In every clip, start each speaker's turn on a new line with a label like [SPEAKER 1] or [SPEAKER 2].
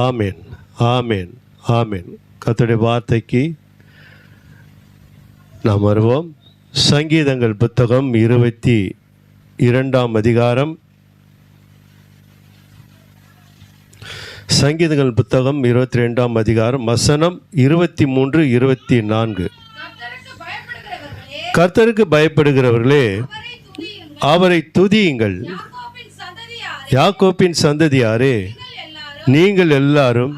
[SPEAKER 1] ஆமேன், ஆமேன், ஆமேன். கர்த்தருடைய வார்த்தைக்கு நாம் வருவோம். சங்கீதங்கள் புத்தகம் 22ஆம் அதிகாரம். சங்கீதங்கள் புத்தகம் 22ஆம் அதிகாரம் வசனம் 23, 24. கர்த்தருக்கு பயப்படுகிறவர்களே அவரை துதியுங்கள், யாக்கோப்பின் சந்ததியாரே நீங்கள் எல்லாரும்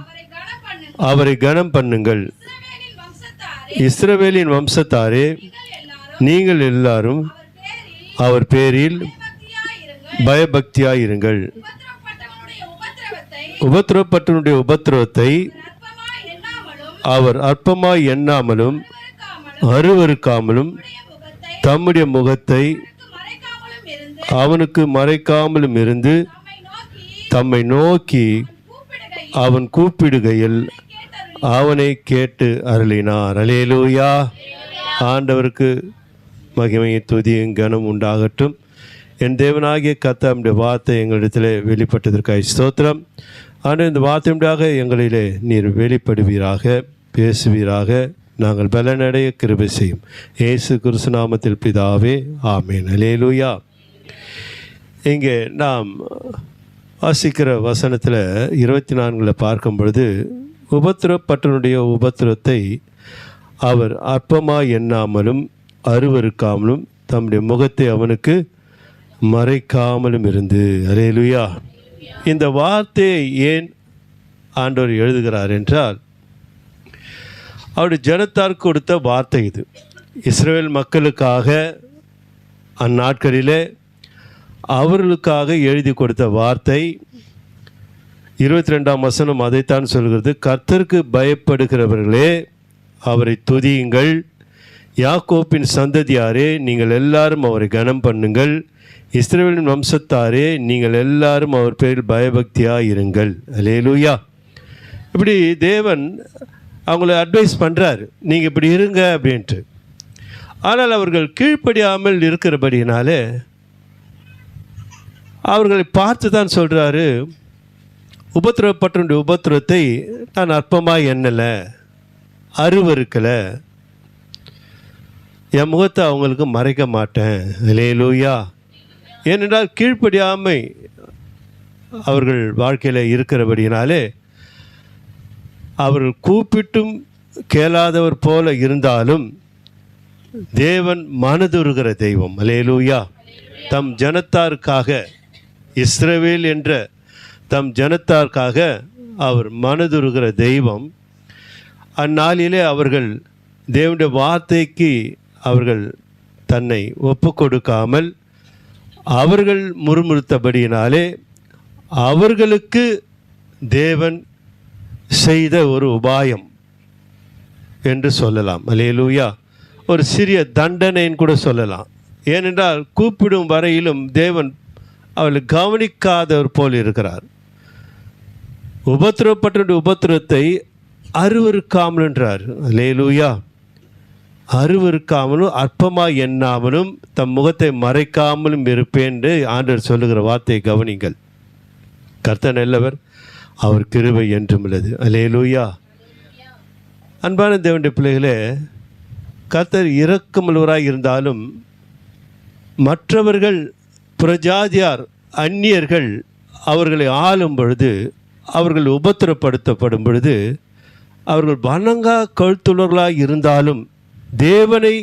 [SPEAKER 1] அவரை கனம் பண்ணுங்கள், இஸ்ரவேலின் வம்சத்தாரே நீங்கள் எல்லாரும் அவர் பேரில் பயபக்தியாயிருங்கள். உபத்திரவப்பட்டவனுடைய உபத்திரவத்தை அவர் அற்பமாய் எண்ணாமலும் அருவருக்காமலும் தம்முடைய முகத்தை அவனுக்கு மறைக்காமலும் இருந்து தம்மை நோக்கி அவன் கூப்பிடுகையில் அவனை கேட்டு அருளினார். அல்லேலூயா. ஆண்டவருக்கு மகிமையை துதியும் கனம் உண்டாகட்டும். என் தேவனாகிய கர்த்தருடைய வார்த்தை எங்களிடத்தில் வெளிப்பட்டதற்காக ஸ்தோத்திரம். ஆனால் இந்த வார்த்தையுண்டாக எங்களிலே நீர் வெளிப்படுவீராக, பேசுவீராக, நாங்கள் பலனடைய கிருபை செய்யும். இயேசு கிறிஸ்து நாமத்தில் பிதாவே, ஆமேன். அல்லேலூயா. இங்கே நாம் வாசிக்கிற வசனத்தில் 24 பார்க்கும் பொழுது, உபத்திரப்பட்டவனுடைய உபத்திரத்தை அவர் அற்பமாய் எண்ணாமலும் அருவருக்காமலும் தம்முடைய முகத்தை அவனுக்கு மறைக்காமலும் இருந்து. அல்லேலூயா. இந்த வார்த்தையை ஏன் ஆண்டவர் எழுதுகிறார் என்றால், அவருடைய ஜனத்தாருக்கு கொடுத்த வார்த்தை இது. இஸ்ரவேல் மக்களுக்காக அந்நாட்களிலே அவர்களுக்காக எழுதி கொடுத்த வார்த்தை. 22ஆம் வசனம் அதைத்தான் சொல்கிறது. கர்த்தருக்கு பயப்படுகிறவர்களே அவரை துதியுங்கள், யாக்கோப்பின் சந்ததியாரே நீங்கள் எல்லாரும் அவரை கனம் பண்ணுங்கள், இஸ்ரவேலின் வம்சத்தாரே நீங்கள் எல்லாரும் அவர் பேரில் பயபக்தியாக இருங்கள். அல்லேலூயா. இப்படி தேவன் அவங்கள அட்வைஸ் பண்ணுறார், நீங்கள் இப்படி இருங்க அப்படின்ட்டு. ஆனால் அவர்கள் கீழ்ப்படியாமல் இருக்கிறபடினாலே அவர்களை பார்த்து தான் சொல்கிறாரு, உபத்திரவப்பட்டவனுடைய உபத்திரவத்தை நான் அற்பமாக எண்ணலை, அருவருக்கலை, என் முகத்தை அவங்களுக்கு மறைக்க மாட்டேன். அல்லேலூயா. ஏனென்றால் கீழ்ப்படியாமை அவர்கள் வாழ்க்கையில் இருக்கிறபடினாலே அவர்கள் கூப்பிட்டும் கேளாதவர் போல இருந்தாலும் தேவன் மனதுருகிற தெய்வம். அல்லேலூயா. தம் ஜனத்தாருக்காக, இஸ்ரவேல் என்ற தம் ஜனத்தாருக்காக அவர் மனதுருகிற தெய்வம். அந்நாளிலே அவர்கள் தேவனுடைய வார்த்தைக்கு அவர்கள் தன்னை ஒப்பு கொடுக்காமல் அவர்கள் முறுமுறுத்தபடியினாலே அவர்களுக்கு தேவன் செய்த ஒரு உபாயம் என்று சொல்லலாம். அல்லேலூயா. ஒரு சிறிய தண்டனைன்னு கூட சொல்லலாம். ஏனென்றால் கூப்பிடும் வரையிலும் தேவன் அவளை கவனிக்காதவர் போல் இருக்கிறார். உபத்திரவப்பட்ட உபத்திரத்தை அருவருக்காமல் என்றார். அல்லேலூயா. அருவருக்காமலும் அற்பமாக எண்ணாமலும் தம் முகத்தை மறைக்காமலும் இருப்பேன் என்று ஆண்டவர் சொல்லுகிற வார்த்தையை கவனிங்கள். கர்த்தர் நல்லவர், அவர் கிருபை என்றும் உள்ளது. அல்லேலூயா. அன்பான தேவனுடைய பிள்ளைகளே, கர்த்தர் இரக்கமுள்ளவராய் இருந்தாலும் மற்றவர்கள் புறஜாதியார் அந்நியர்கள் அவர்களை ஆளும் பொழுது, அவர்கள் உபத்திரப்படுத்தப்படும் பொழுது, அவர்கள் வணங்கா கழுத்துள்ளவர்களாக இருந்தாலும் தேவனுடைய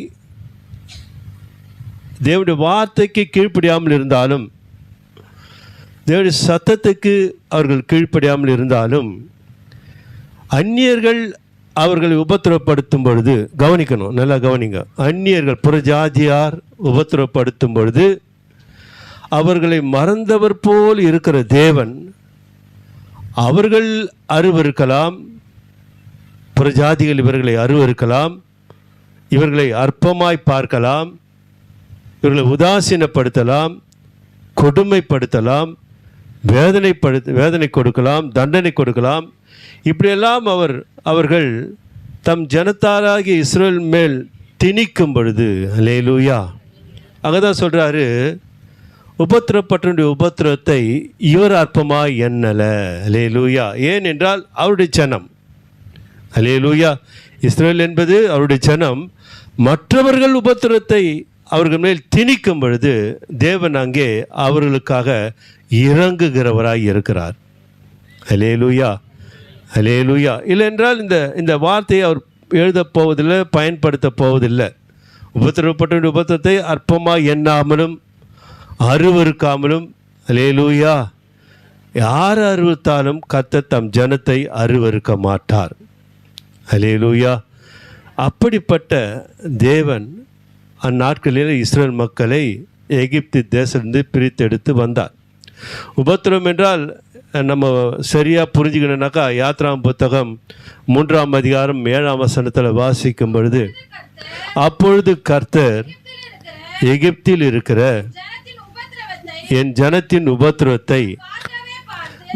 [SPEAKER 1] வார்த்தைக்கு கீழ்ப்படியாமல் இருந்தாலும், தேவனுடைய சத்தத்துக்கு அவர்கள் கீழ்ப்படியாமல் இருந்தாலும், அந்நியர்கள் அவர்களை உபத்திரப்படுத்தும் பொழுது, கவனிக்கணும், நல்லா கவனிங்க, அந்நியர்கள் புறஜாதியார் உபத்திரப்படுத்தும் பொழுது அவர்களை மறந்தவர் போல் இருக்கிற தேவன் அவர்கள் அருவருக்கலாம், புறஜாதிகள் இவர்களை அருவருக்கலாம், இவர்களை அற்பமாய் பார்க்கலாம், இவர்களை உதாசீனப்படுத்தலாம், கொடுமைப்படுத்தலாம், வேதனை கொடுக்கலாம், தண்டனை கொடுக்கலாம். இப்படியெல்லாம் அவர்கள் தம் ஜனத்தாராகிய இஸ்ரவேல் மேல் திணிக்கும் பொழுது, அல்லேலூயா, அங்கே தான் சொல்கிறாரு, உபத்திரப்பட்டனுடைய உபத்திரத்தை இவர் அற்பமாய் எண்ணல. அல்லேலூயா. ஏனென்றால் அவருடைய ஜனம், அல்லேலூயா, இஸ்ரவேல் என்பது அவருடைய ஜனம். மற்றவர்கள் உபத்திரத்தை அவர்கள் மேல் திணிக்கும் பொழுது தேவன் அங்கே அவர்களுக்காக இறங்குகிறவராய் இருக்கிறார். அல்லேலூயா, அல்லேலூயா. இல்லை என்றால் இந்த வார்த்தையை அவர் எழுதப் போவதில்லை, பயன்படுத்த போவதில்லை. உபத்திரப்பட்ட உபத்திரத்தை அற்பமாக எண்ணாமலும் அருவருக்காமலும், அல்லேலூயா, யார் அருவருத்தாலும் கர்த்தர் தம் ஜனத்தை அருவருக்க மாட்டார். அல்லேலூயா. அப்படிப்பட்ட தேவன் அந்நாட்களில் இஸ்ரேல் மக்களை எகிப்து தேசத்திலிருந்து பிரித்தெடுத்து வந்தார். உபத்திரம் என்றால் நம்ம சரியாக புரிஞ்சுக்கணுன்னாக்கா யாத்ராம் புத்தகம் 3ஆம் அதிகாரம் 7ஆம் வசனத்தில் வாசிக்கும் பொழுது, அப்பொழுது கர்த்தர் எகிப்தில் இருக்கிற என் ஜனத்தின் உபத்திரவத்தை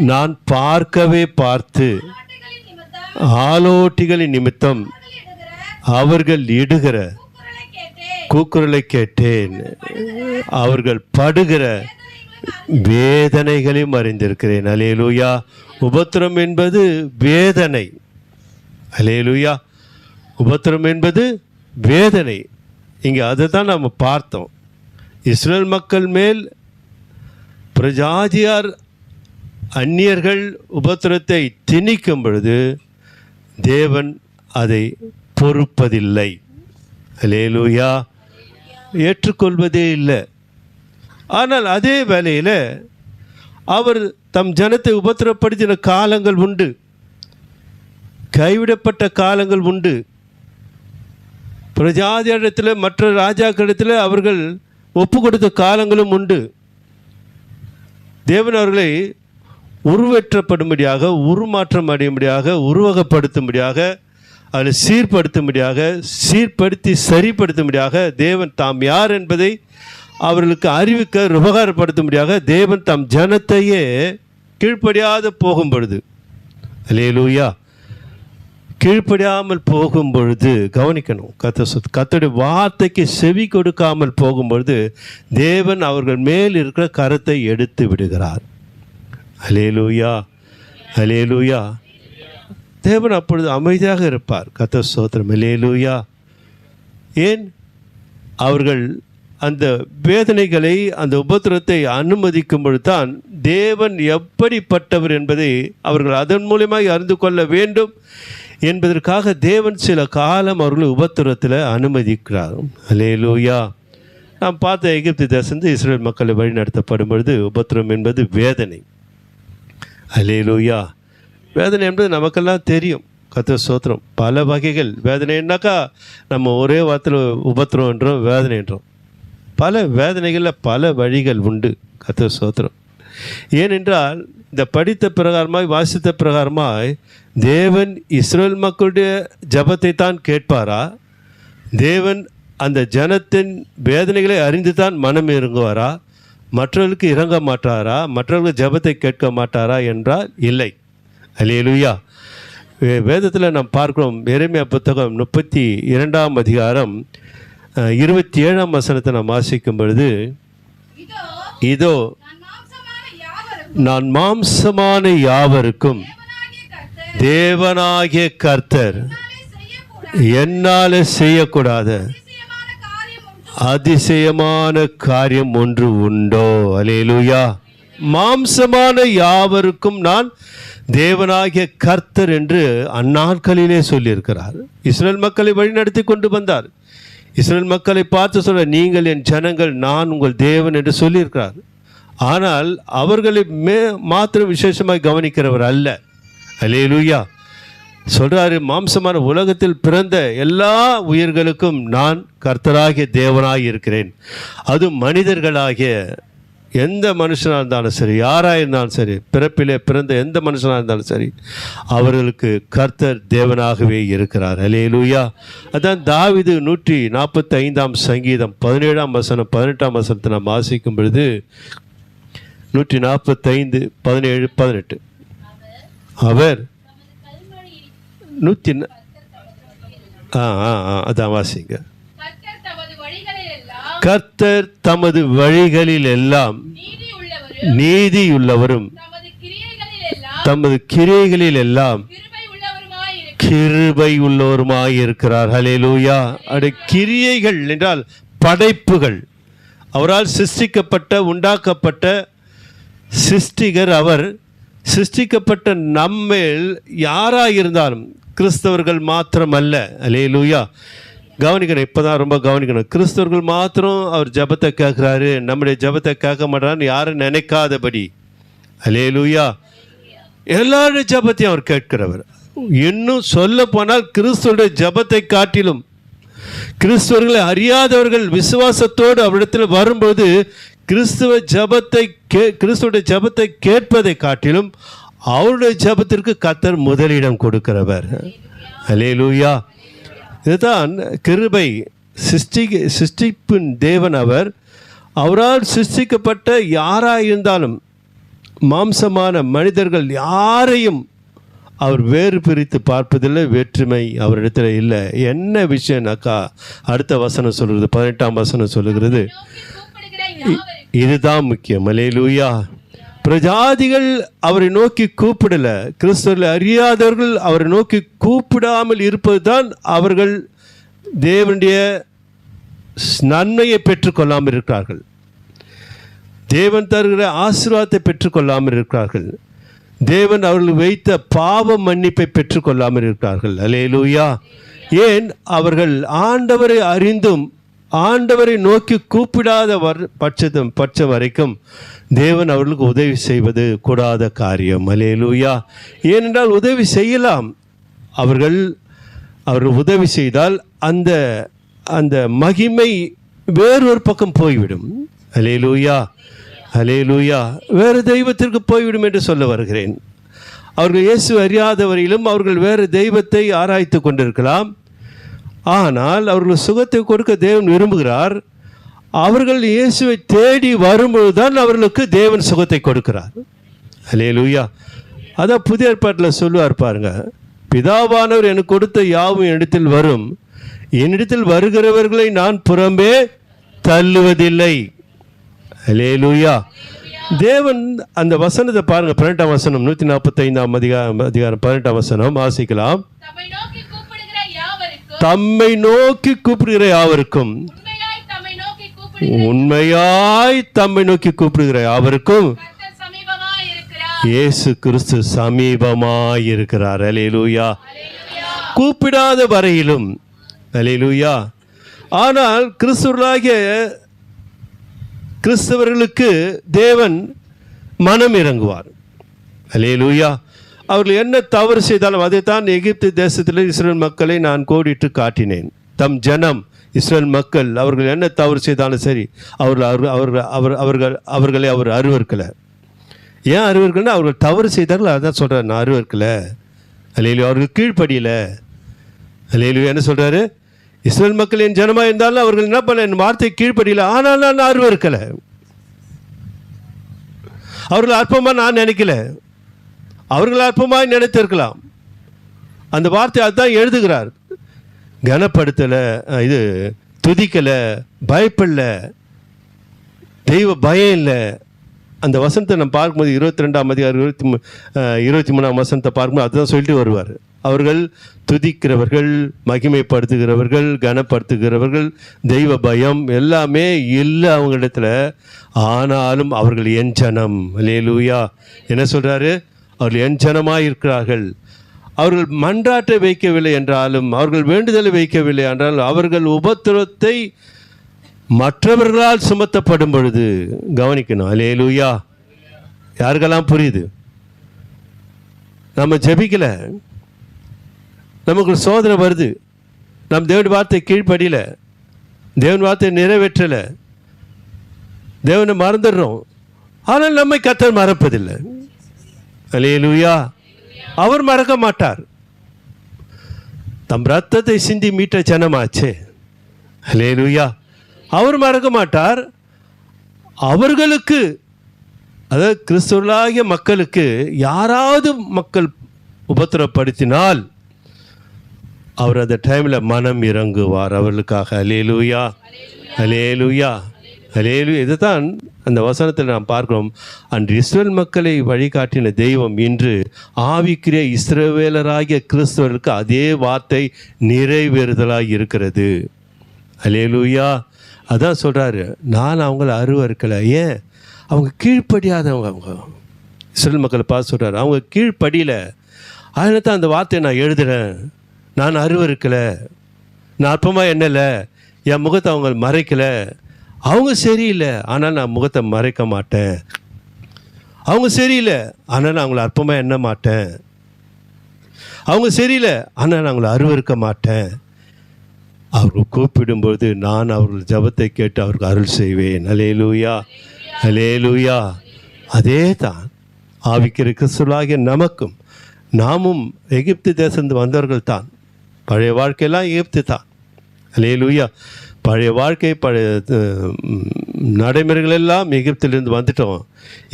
[SPEAKER 1] நான் பார்க்கவே பார்த்து ஆலோட்டிகளின் நிமித்தம் அவர்கள் இடுகிற கூக்குரலை கேட்டேன், அவர்கள் படுகிற வேதனைகளையும் அறிந்திருக்கிறேன். அல்லேலூயா. உபத்திரம் என்பது வேதனை. அல்லேலூயா. உபத்திரம் என்பது வேதனை. இங்கே அதை தான் நம்ம பார்த்தோம். இஸ்ரேல் மக்கள் மேல் பிரஜாதியார் அந்நியர்கள் உபத்திரத்தை திணிக்கும் பொழுது தேவன் அதை பொறுப்பதில்லை. அல்லேலூயா. ஏற்றுக்கொள்வதே இல்லை. ஆனால் அதே வேளையில் அவர் தம் ஜனத்தை உபத்திரப்படுத்தின காலங்கள் உண்டு, கைவிடப்பட்ட காலங்கள் உண்டு. பிரஜாதியிடத்தில் மற்ற ராஜாக்களிடத்தில் அவர்கள் ஒப்பு கொடுத்த காலங்களும் உண்டு. தேவன் அவர்களை உருவேற்றப்படும்படியாக, உருமாற்றம் அடையும்படியாக, உருவகப்படுத்தும்படியாக, அதில் சீர்படுத்தும்படியாக, சீர்படுத்தி சரிப்படுத்தும்படியாக தேவன் தாம் யார் என்பதை அவர்களுக்கு அறிவிக்க உபகாரப்படுத்தும்படியாக தேவன் தம் ஜனத்தையே கீழ்ப்படியாத போகும் பொழுது, அல்லேலூயா, கீழ்ப்படியாமல் போகும் பொழுது கவனிக்கணும். கர்த்தருடைய வார்த்தைக்கு செவி கொடுக்காமல் போகும்பொழுது தேவன் அவர்கள் மேல் இருக்கிற கரத்தை எடுத்து விடுகிறார். அல்லேலூயா, அல்லேலூயா. தேவன் அப்பொழுது அமைதியாக இருப்பார். கர்த்தர் ஸ்தோத்திரம். அல்லேலூயா. ஏன்? அவர்கள் அந்த வேதனைகளை, அந்த உபத்திரத்தை அனுமதிக்கும் பொழுது தான் தேவன் எப்படிப்பட்டவர் என்பதை அவர்கள் அதன் மூலமாக அறிந்து கொள்ள வேண்டும் என்பதற்காக தேவன் சில காலம் அவர்களை உபத்திரத்தில் அனுமதிக்கிறார். அல்லேலூயா. நாம் பார்த்த எகிப்து தேசத்து இஸ்ரேல் மக்களை வழிநடத்தப்படும் பொழுது உபத்திரம் என்பது வேதனை. அல்லேலூயா. வேதனை என்பது நமக்கெல்லாம் தெரியும். கர்த்தர் ஸ்தோத்திரம். பல வகைகள் வேதனைன்னாக்கா நம்ம ஒரே வார்த்தையில் உபத்திரம் என்றோம், வேதனை என்றோம். பல வேதனைகளில் பல வழிகள் உண்டு. கர்த்தர் ஸ்தோத்திரம். ஏனென்றால் இந்த படித்த பிரகாரமாய், வாசித்த பிரகாரமாய் தேவன் இஸ்ரேல் மக்களுடைய ஜபத்தை தான் கேட்பாரா? தேவன் அந்த ஜனத்தின் வேதனைகளை அறிந்து தான் மனம் இறங்குவாரா? மற்றவர்களுக்கு இறங்க மாட்டாரா? மற்றவர்கள் ஜபத்தை கேட்க மாட்டாரா என்றால் இல்லை. அல்லேலூயா. வேதத்தில் நாம் பார்க்கிறோம். எரேமியா புத்தகம் 32ஆம் அதிகாரம் 27ஆம் வசனத்தை நாம் வாசிக்கும் பொழுது, இதோ நான் மாம்சமான யாவருக்கும் தேவனாகிய கர்த்தர் என்னால் செய்யக்கூடாத அதிசயமான காரியம் ஒன்று உண்டோ? அல்லேலூயா. மாம்சமான யாவருக்கும் நான் தேவனாகிய கர்த்தர் என்று அந்நாட்களிலே சொல்லியிருக்கிறார். இஸ்ரேல் மக்களை வழிநடத்தி கொண்டு வந்தார். இஸ்ரேல் மக்களை பார்த்து சொல்ல, நீங்கள் என் ஜனங்கள், நான் உங்கள் தேவன் என்று சொல்லியிருக்கிறார். ஆனால் அவர்களை மாத்திரம் விசேஷமாக கவனிக்கிறவர் அல்ல. அல்லேலூயா. சொல்கிறாரு, மாம்சமான உலகத்தில் பிறந்த எல்லா உயிர்களுக்கும் நான் கர்த்தராகிய தேவனாக இருக்கிறேன். அது மனிதர்களாகிய எந்த மனுஷனாக இருந்தாலும் சரி, யாராக இருந்தாலும் சரி, பிறப்பிலே பிறந்த எந்த மனுஷனாக இருந்தாலும் சரி, அவர்களுக்கு கர்த்தர் தேவனாகவே இருக்கிறார். அல்லேலூயா. அதான் தாவீது 145ஆம் சங்கீதம் 17ஆம் வசனம் 18ஆம் வசனத்தை நாம் வாசிக்கும் பொழுது 145 17 18 அவர் அதான் வாசிங்க. கர்த்தர் தமது வழிகளில் எல்லாம் நீதியுள்ளவரும் தமது கிரியைகளில் எல்லாம் கிருபை உள்ளவருமாய் இருக்கிறார். ஹல்லேலூயா. அடைய கிரியைகள் என்றால் படைப்புகள். அவரால் சிருஷ்டிக்கப்பட்ட உண்டாக்கப்பட்ட சிருஷ்டிகர் அவர். சிருஷ்டிக்கப்பட்ட நம்மேல் யாராயிருந்தாலும் கிறிஸ்தவர்கள் மாத்திரமல்ல. ஹல்லேலூயா. கவனிக்கணும், இப்போ தான் ரொம்ப கவனிக்கணும். கிறிஸ்தவர்கள் மாத்திரம் அவர் ஜபத்தை கேட்குறாரு, நம்முடைய ஜபத்தை கேட்க மாட்டான்னு யாரும் நினைக்காதபடி. ஹல்லேலூயா. எல்லாருடைய ஜபத்தையும் அவர் கேட்கிறவர். இன்னும் சொல்ல போனால் கிறிஸ்துவனுடைய ஜபத்தை காட்டிலும் கிறிஸ்தவர்களை அறியாதவர்கள் விசுவாசத்தோடு அவரிடத்தில் வரும்போது கிறிஸ்துவுடைய ஜபத்தை கேட்பதை காட்டிலும் அவருடைய ஜபத்திற்கு கர்த்தர் முதலிடம் கொடுக்கிறவர். ஹல்லேலூயா. இதுதான் கிருபை. சிருஷ்டிப்பின் தேவன் அவர். அவரால் சிருஷ்டிக்கப்பட்ட யாராயிருந்தாலும் மாம்சமான மனிதர்கள் யாரையும் அவர் வேறு பிரித்து பார்ப்பதில்லை. வேற்றுமை அவரிடத்தில் இல்லை. என்ன விஷயம்னாக்கா அடுத்த வசனம் சொல்கிறது, 18ஆம் வசனம் சொல்லுகிறது, இதுதான் முக்கியம். ஹல்லேலூயா. பிரஜாதிகள் அவரை நோக்கி கூப்பிடல, கிறிஸ்தவர்கள் அறியாதவர்கள் அவரை நோக்கி கூப்பிடாமல் இருப்பது தான் அவர்கள் தேவனுடைய நன்மையை பெற்றுக்கொள்ளாமல் இருக்கிறார்கள். தேவன் தருகிற ஆசீர்வாதத்தை பெற்றுக்கொள்ளாமல் இருக்கிறார்கள். தேவன் அவர்கள் வைத்த பாவ மன்னிப்பை பெற்றுக்கொள்ளாமல் இருக்கிறார்கள். ஹல்லேலூயா. ஏன்? அவர்கள் ஆண்டவரை அறிந்தும் ஆண்டவரை நோக்கி கூப்பிடாத பட்சம் வரைக்கும் தேவன் அவர்களுக்கு உதவி செய்வது கூடாத காரியம். ஹல்லேலூயா. ஏனென்றால் உதவி செய்யலாம். அவர்கள் உதவி செய்தால் அந்த அந்த மகிமை வேறொரு பக்கம் போய்விடும். ஹல்லேலூயா. ஹல்லேலூயா. வேறு தெய்வத்திற்கு போய்விடும் என்று சொல்ல வருகிறேன். அவர்கள் இயேசு அறியாதவரையிலும் அவர்கள் வேறு தெய்வத்தை ஆராய்த்து கொண்டிருக்கலாம். ஆனால் அவர்கள் சுகத்தை கொடுக்க தேவன் விரும்புகிறார். அவர்கள் இயேசுவை தேடி வரும்பொழுதுதான் அவர்களுக்கு தேவன் சுகத்தை கொடுக்கிறார். ஹல்லேலூயா. அதான் புதிய ஏற்பாட்டில் சொல்லுவார் பாருங்க, பிதாவானவர் எனக்கு கொடுத்த யாவும் என்னிடத்தில் வரும், என்னிடத்தில் வருகிறவர்களை நான் புறம்பே தள்ளுவதில்லை. ஹல்லேலூயா. தேவன் அந்த வசனத்தை பாருங்க, 18ஆம் வசனம், 145ஆம் அதிகாரம் 18ஆம் வசனம் வாசிக்கலாம். தம்மை நோக்கி கூப்பிடுகிற யாவருக்கும், உண்மையாய் தம்மை நோக்கி கூப்பிடுகிற யாவருக்கும் இயேசு கிறிஸ்து சமீபமாய் இருக்கிறார். ஹல்லேலூயா. கூப்பிடாத வரையிலும். ஹல்லேலூயா. ஆனால் கிறிஸ்தவர்களுக்கு தேவன் மனம் இறங்குவார். ஹல்லேலூயா. அவர்கள் என்ன தவறு செய்தாலும் அதைத்தான் எகிப்து தேசத்தில் இஸ்ரேல் மக்களை நான் கோடிட்டு காட்டினேன். தம் ஜனம் இஸ்ரேல் மக்கள் அவர்கள் என்ன தவறு செய்தாலும் சரி, அவர்களை அவர் அருவருக்கலை. ஏன் அருவருக்கலைன்னா அவர்கள் தவறு செய்தார்கள், அதான் சொல்கிறார், நான் அருவருக்கலை. ஹல்லேலூயா. அவர்கள் கீழ்ப்படியலை. ஹல்லேலூயா. என்ன சொல்கிறாரு? இஸ்ரேல் மக்கள் என் ஜனமாக இருந்தாலும் அவர்கள் என்ன பண்ண, என் வார்த்தை கீழ்ப்படியலை, ஆனால் நான் அருவருக்கலை. அவர்கள் அற்பமாக நான் நினைக்கல, அவர்கள் அற்பமாய் நினைத்திருக்கலாம். அந்த வார்த்தை அதுதான் எழுதுகிறார். கனப்படுத்தலை, இது துதிக்கலை, பயப்படல, தெய்வ பயம் இல்லை. அந்த வசனத்தை நம்ம பார்க்கும்போது 22ஆம் அதிகாரம் 23ஆம் வசனத்தை பார்க்கும்போது அதுதான் சொல்லிட்டு வருவார். அவர்கள் துதிக்கிறவர்கள், மகிமைப்படுத்துகிறவர்கள், கனப்படுத்துகிறவர்கள், தெய்வ பயம் எல்லாமே இல்லை அவங்களிடத்தில். ஆனாலும் அவர்கள் என் ஜனம். ஹல்லேலூயா. என்ன சொல்கிறாரு? அவர்கள் என் ஜனமாக இருக்கிறார்கள். அவர்கள் மன்றாட்டை வைக்கவில்லை என்றாலும், அவர்கள் வேண்டுதலை வைக்கவில்லை என்றாலும், அவர்கள் உபத்திரத்தை மற்றவர்களால் சுமத்தப்படும் பொழுது கவனிக்கணும். ஹல்லேலூயா. யாருக்கெல்லாம் புரியுது? நம்ம ஜெபிக்கலை, நமக்கு சோதனை வருது, நம் தேவன் வார்த்தை கீழ்ப்படியல, தேவன் வார்த்தை நிறைவேற்றலை, தேவனை மறந்துடுறோம். ஆனால் நம்மை கர்த்தர் மறப்பதில்லை. ஹல்லேலூயா. அவர் மறக்க மாட்டார். தம் ரத்தத்தை சிந்தி மீட்ட ஜனமாச்சே. ஹல்லேலூயா. அவர் மறக்க மாட்டார். அவர்களுக்கு, அதாவது கிறிஸ்தவர்களாகிய மக்களுக்கு யாராவது மக்கள் உபத்திரப்படுத்தினால் அவர் அந்த டைமில் மனம் இறங்குவார் அவர்களுக்காக. ஹல்லேலூயா. அல்லேலூயா, அல்லேலூயா. இதுதான் அந்த வசனத்தில் நாம் பார்க்கிறோம். அன்று இஸ்ரவேல் மக்களை வழிகாட்டின தெய்வம் இன்று ஆவிக்குரிய இஸ்ரவேலராகிய கிறிஸ்தவர்களுக்கு அதே வார்த்தை நிறைவேறுதலாக இருக்கிறது. அல்லேலூயா. அதான் சொல்கிறாரு, நான் அவங்கள அருவருக்கலை. ஏன்? அவங்க கீழ்ப்படியாதவங்க. அவங்க இஸ்ரவேல் மக்களை பார்த்து சொல்கிறார், அவங்க கீழ்ப்படியில். அதனால தான் அந்த வார்த்தையை நான் எழுதுகிறேன். நான் அருவருக்கலை, நான் அற்பமாக எண்ணலை, என் முகத்தை அவங்க மறைக்கலை. அவங்க சரியில்லை, ஆனால் நான் முகத்தை மறைக்க மாட்டேன். அவங்க சரியில்லை, ஆனால் நான் அவங்கள அற்பமாக எண்ண மாட்டேன். அவங்க சரியில்லை, ஆனால் நான் அவங்கள அருவருக்க மாட்டேன். அவர்கள் கூப்பிடும்போது நான் அவர்கள் ஜெபத்தை கேட்டு அவருக்கு அருள் செய்வேன். அல்லேலூயா, அல்லேலூயா. அதே தான் ஆவிக்கிற கிறிஸ்துவாகிய நமக்கும். நாமும் எகிப்து தேசத்து வந்தவர்கள் தான். பழைய வாழ்க்கையெல்லாம் எகிப்து தான். அல்லேலூயா. பழைய வாழ்க்கை, பழைய நடைமுறைகள் எல்லாம் எகிப்திலிருந்து வந்துட்டோம்.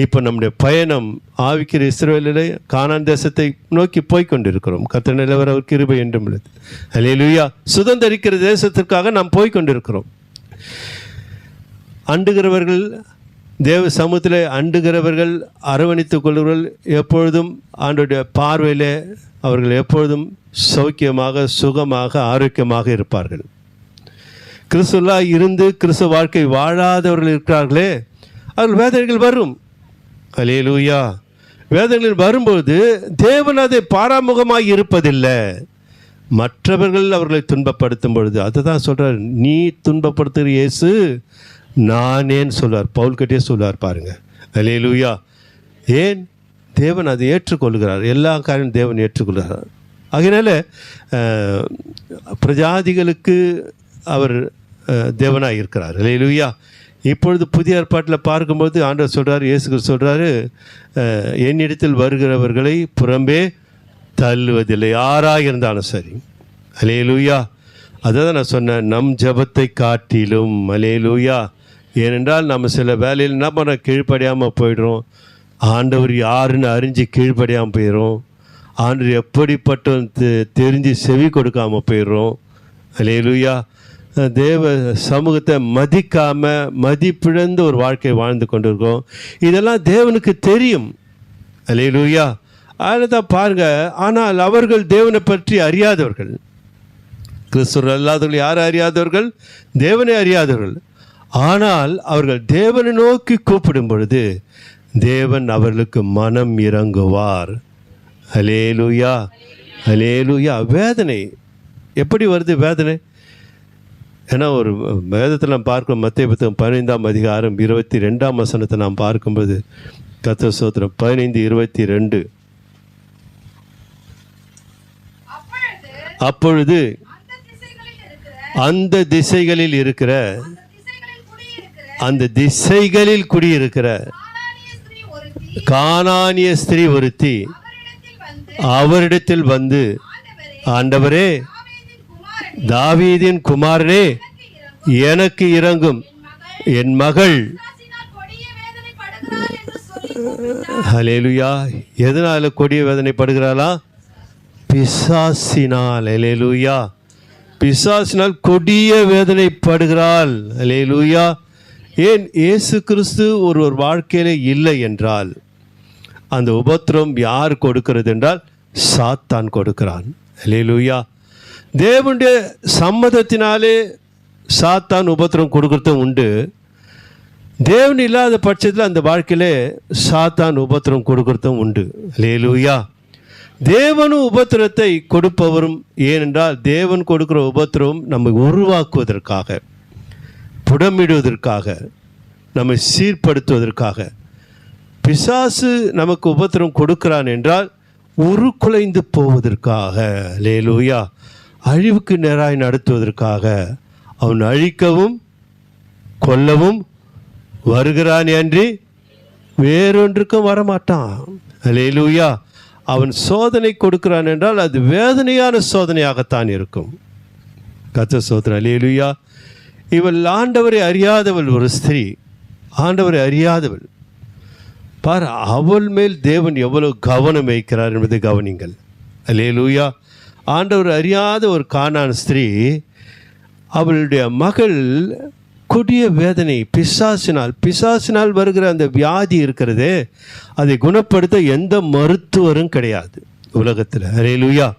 [SPEAKER 1] இப்போ நம்முடைய பயணம் ஆவிக்கிற இஸ்ரவேலிலே கானான் தேசத்தை நோக்கி போய்கொண்டிருக்கிறோம். கர்த்தர் நல்லவர், அவர் கிருபை என்றும் உள்ளது. அல்லேலூயா. சுதந்தரிக்கிற தேசத்திற்காக நாம் போய்கொண்டிருக்கிறோம். அண்டுகிறவர்கள், தேவ சமூகத்தில் அண்டுகிறவர்கள், அரவணைத்துக் கொள்கிறவர்கள் எப்பொழுதும் ஆண்டோடைய பார்வையில் அவர்கள் எப்பொழுதும் சௌக்கியமாக, சுகமாக, ஆரோக்கியமாக இருப்பார்கள். கிறிஸ்துவா இருந்து கிறிஸ்துவ வாழ்க்கை வாழாதவர்கள் இருக்கிறார்களே, அவர்கள் வேதனைகள் வரும். அல்லேலூயா. வேதனைகள் வரும்போது தேவன் அதை பாராமுகமாக இருப்பதில்லை. மற்றவர்கள் அவர்களை துன்பப்படுத்தும் பொழுது அதை தான் சொல்கிறார், நீ துன்பப்படுத்துகிற இயேசு நானேன்னு சொல்வார். பவுல் கட்டியே சொல்வார் பாருங்கள். அல்லேலூயா. ஏன்? தேவன் அதை ஏற்றுக்கொள்கிறார். எல்லா காரியம் தேவன் ஏற்றுக்கொள்கிறார். அதனால பிரஜாதிகளுக்கு அவர் தேவனாக இருக்கிறார். அல்லேலூயா. இப்பொழுது புதிய ஏற்பாட்டில் பார்க்கும்போது ஆண்டவர் சொல்கிறார், இயேசு கிறிஸ்து சொல்கிறாரு, என்னிடத்தில் வருகிறவர்களை புறம்பே தள்ளுவதில்லை, யாராக இருந்தாலும் சரி. அல்லேலூயா. அதை தான் நான் சொன்னேன், நம் ஜெபத்தை காட்டிலும். அல்லேலூயா. ஏனென்றால் நம்ம சில வேலையில் என்ன பண்ண கீழ்ப்படியாமல் போய்டுறோம். ஆண்டவர் யாருன்னு அறிஞ்சு கீழ்ப்படியாமல் போயிடும். ஆண்டவர் எப்படிப்பட்ட தெரிஞ்சு செவி கொடுக்காமல் போயிடுறோம். அல்லேலூயா. தேவ சமூகத்தை மதிக்காமல் மதிப்பிழந்த ஒரு வாழ்க்கை வாழ்ந்து கொண்டிருக்கோம். இதெல்லாம் தேவனுக்கு தெரியும். அல்லேலூயா. அதில் தான் பாருங்கள். ஆனால் அவர்கள் தேவனை பற்றி அறியாதவர்கள். கிறிஸ்துவர் அல்லாதவர்கள் யார் அறியாதவர்கள்? தேவனை அறியாதவர்கள். ஆனால் அவர்கள் தேவனை நோக்கி கூப்பிடும் பொழுது தேவன் அவர்களுக்கு மனம் இறங்குவார். அல்லேலூயா, அல்லேலூயா. வேதனை எப்படி வருது? வேதனை ஏன்னா ஒரு வேதத்தில் நாம் பார்க்கும் மத்தேயு புத்தகம் 15ஆம் அதிகாரம் 22ஆம் வசனத்தை நாம் பார்க்கும்போது, கர்த்தர் ஸ்தோத்திரம், 15:22. அப்பொழுது அந்த திசைகளில் இருக்கிற கானானிய ஸ்திரீ ஒருத்தி அவரிடத்தில் வந்து, ஆண்டவரே, தாவீதின் குமாரனே, எனக்கு இரங்கும், என் மகள். ஹல்லேலூயா. எதனால கொடிய வேதனைப்படுகிறாளா? பிசாசினால். ஹல்லேலூயா. பிசாசினால் கொடிய வேதனைப்படுகிறாள். ஹல்லேலூயா. ஏன்? இயேசு கிறிஸ்து ஒரு வாழ்க்கையிலே இல்லை என்றால் அந்த உபத்திரம் யார் கொடுக்கிறது என்றால் சாத்தான் கொடுக்கிறான். ஹல்லேலூயா. தேவனுடைய சம்மதத்தினாலே சாத்தான் உபத்திரம் கொடுக்கறதும் உண்டு. தேவன் இல்லாத பட்சத்தில் அந்த வாழ்க்கையிலே சாத்தான் உபத்திரம் கொடுக்கறதும் உண்டு. ஹல்லேலூயா. தேவனும் உபத்திரத்தை கொடுப்பவரும். ஏனென்றால் தேவன் கொடுக்கிற உபத்திரம் நம்மை உருவாக்குவதற்காக, புடமிடுவதற்காக, நம்மை சீர்படுத்துவதற்காக. பிசாசு நமக்கு உபத்திரம் கொடுக்கிறான் என்றால் உருக்குலைந்து போவதற்காக. ஹல்லேலூயா. அழிவுக்கு நேராய் நடத்துவதற்காக. அவன் அழிக்கவும் கொல்லவும் வருகிறான் அன்றி வேறொன்றுக்கும் வரமாட்டான். ஹல்லேலூயா. அவன் சோதனை கொடுக்கிறான் என்றால் அது வேதனையான சோதனையாகத்தான் இருக்கும். கர்த்தர் ஸ்தோத்திரம். ஹல்லேலூயா. இவள் ஆண்டவரை அறியாதவள், ஒரு ஸ்திரீ, ஆண்டவரை அறியாதவள். பார், அவள் மேல் தேவன் எவ்வளவு கவனம் வைக்கிறார் என்பதை கவனிங்கள். ஹல்லேலூயா. ஆண்டவர் அறியாத ஒரு கானான் ஸ்திரீ, அவளுடைய மகள் கொடிய வேதனை பிசாசினால் வருகிற அந்த வியாதி இருக்கிறதே, அதை குணப்படுத்த எந்த மருத்துவரும் கிடையாது உலகத்தில். அல்லேலூயா.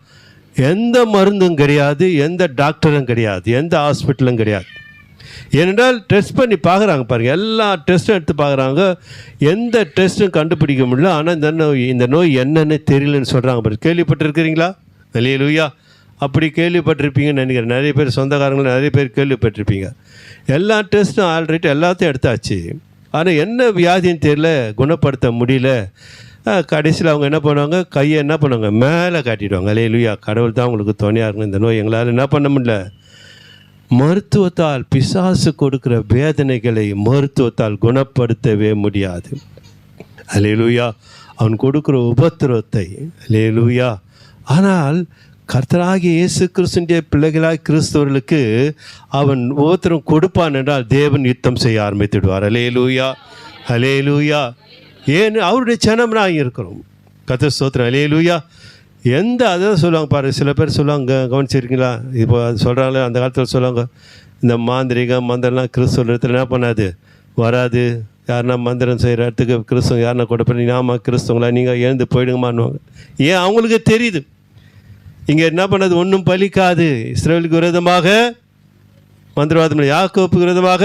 [SPEAKER 1] எந்த மருந்தும் கிடையாது, எந்த டாக்டரும் கிடையாது, எந்த ஹாஸ்பிட்டலும் கிடையாது. ஏனென்றால் டெஸ்ட் பண்ணி பார்க்குறாங்க பாருங்கள், எல்லா டெஸ்ட்டும் எடுத்து பார்க்குறாங்க, எந்த டெஸ்ட்டும் கண்டுபிடிக்க முடியல. ஆனால் இந்த நோய் என்னன்னு தெரியலன்னு சொல்கிறாங்க பாருங்கள். கேள்விப்பட்டிருக்கிறீங்களா? அல்லேலூயா. அப்படி கேள்விப்பட்டிருப்பீங்கன்னு நினைக்கிறேன். நிறைய பேர் சொந்தக்காரங்களும் நிறைய பேர் கேள்விப்பட்டிருப்பீங்க. எல்லா டெஸ்ட்டும் ஆல்ரெடி எல்லாத்தையும் எடுத்தாச்சு, ஆனால் என்ன வியாதின்னு தெரியல, குணப்படுத்த முடியல. கடைசியில் அவங்க என்ன பண்ணுவாங்க, கையை என்ன பண்ணுவாங்க, மேலே காட்டிடுவாங்க. அல்லேலூயா. கடவுள் தான் உங்களுக்கு துணையாக இருக்கணும். இந்த நோய் எங்களால் என்ன பண்ண முடியல. மருத்துவத்தால், பிசாசு கொடுக்குற வேதனைகளை மருத்துவத்தால் குணப்படுத்தவே முடியாது. அல்லேலூயா. அவன் கொடுக்குற உபத்திரவத்தை, அல்லேலூயா. ஆனால் கர்த்தராகிய இயேசு கிறிஸ்துவின் பிள்ளைகளாய் கிறிஸ்தவர்களுக்கு அவன் உபத்திரம் கொடுப்பான் என்றால் தேவன் யுத்தம் செய்ய ஆரம்பித்துடுவார். அல்லேலூயா. அல்லேலூயா. ஏன்னு அவருடைய ஜனம்னாக இருக்கிறோம். கர்த்தர் ஸ்தோத்திரம். அல்லேலூயா. அதான் சொல்லுவாங்க பாரு, சில பேர் சொல்லுவாங்க, கவனிச்சிருக்கீங்களா? இப்போ அது சொல்கிறாங்களே, அந்த காலத்தில் சொல்லுவாங்க, இந்த மாந்திரிகம் மந்திரம்லாம் கிறிஸ்துவ இடத்துல என்ன பண்ணாது, வராது. யாருன்னா மந்திரம் செய்கிற இடத்துக்கு கிறிஸ்தவங்க யாருன்னா கொடுப்பேன், ஆமாம் கிறிஸ்தவங்களா நீங்கள் எழுந்து போயிடுங்கம்மான்னுவாங்க. ஏன்? அவங்களுக்கு தெரியுது இங்கே என்ன பண்ணது ஒன்றும் பலிக்காது. இஸ்ரவேலுக்கு விரோதமாக மந்திரவாதம், யாக்கோப்புக்கு விரோதமாக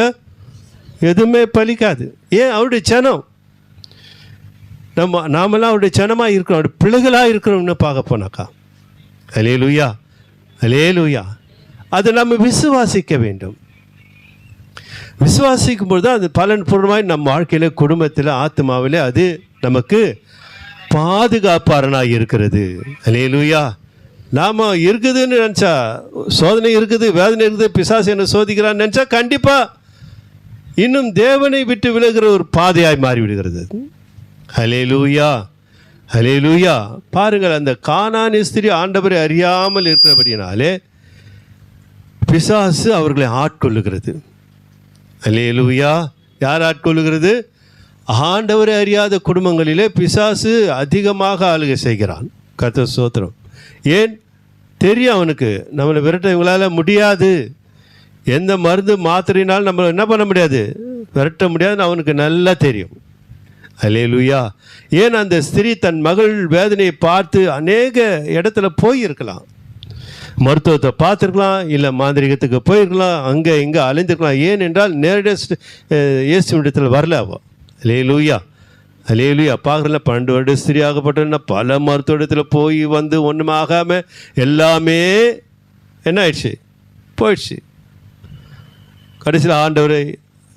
[SPEAKER 1] எதுவுமே பலிக்காது. ஏன்? அவருடைய ஜனம். நாமெல்லாம் அவருடைய ஜனமாக இருக்கிறோம், அவருடைய பிள்ளைகளாக இருக்கிறோம்னு பார்க்க போனாக்கா. அல்லேலூயா. அல்லேலூயா. அதை நம்ம விசுவாசிக்க வேண்டும். விசுவாசிக்கும் போது தான் அது பலன் பூர்வமாய் நம்ம வாழ்க்கையில், குடும்பத்தில், ஆத்மாவில் அது நமக்கு பாதுகாப்பாரனாக இருக்கிறது. அல்லேலூயா. நாம் இருக்குதுன்னு நினச்சா, சோதனை இருக்குது, வேதனை இருக்குது, பிசாசு என்ன சோதிக்கிறான்னு நினச்சா கண்டிப்பாக இன்னும் தேவனை விட்டு விலகிற ஒரு பாதையாய் மாறிவிடுகிறது. ஹல்லேலூயா. ஹல்லேலூயா. பாருங்கள், அந்த கானானிய ஸ்திரீ ஆண்டவரை அறியாமல் இருக்கிறபடினாலே பிசாசு அவர்களை ஆட்கொள்ளுகிறது. ஹல்லேலூயா. யார் ஆட்கொள்ளுகிறது? ஆண்டவரை அறியாத குடும்பங்களிலே பிசாசு அதிகமாக ஆளுகை செய்கிறான். கர்த்தர் ஸ்தோத்திரம். ஏன்? தெரியும் அவனுக்கு, நம்மளை விரட்ட இவங்களால் முடியாது, எந்த மருந்து மாத்திரையினாலும் நம்மளை என்ன பண்ண முடியாது, விரட்ட முடியாதுன்னு அவனுக்கு நல்லா தெரியும். அல்லேலூயா. ஏன்? அந்த ஸ்திரீ தன் மகள் வேதனையை பார்த்து அநேக இடத்துல போயிருக்கலாம், மருத்துவத்தை பார்த்துருக்கலாம், இல்லை மாந்திரிகத்துக்கு போயிருக்கலாம், அங்கே இங்கே அலைந்திருக்கலாம். ஏன் என்றால் நேரடியாக இயேசு இடத்துல வரல அவள். அல்லேலூயா. அல்லேலூயா. பார்க்குறல 12 வருட ஸ்திரீ ஆகப்பட்டன்னா பல மருத்துவ இடத்துல போய் வந்து ஒன்றுமே ஆகாமல் எல்லாமே என்ன ஆயிடுச்சு, போயிடுச்சு. கடைசியில் ஆண்டவரை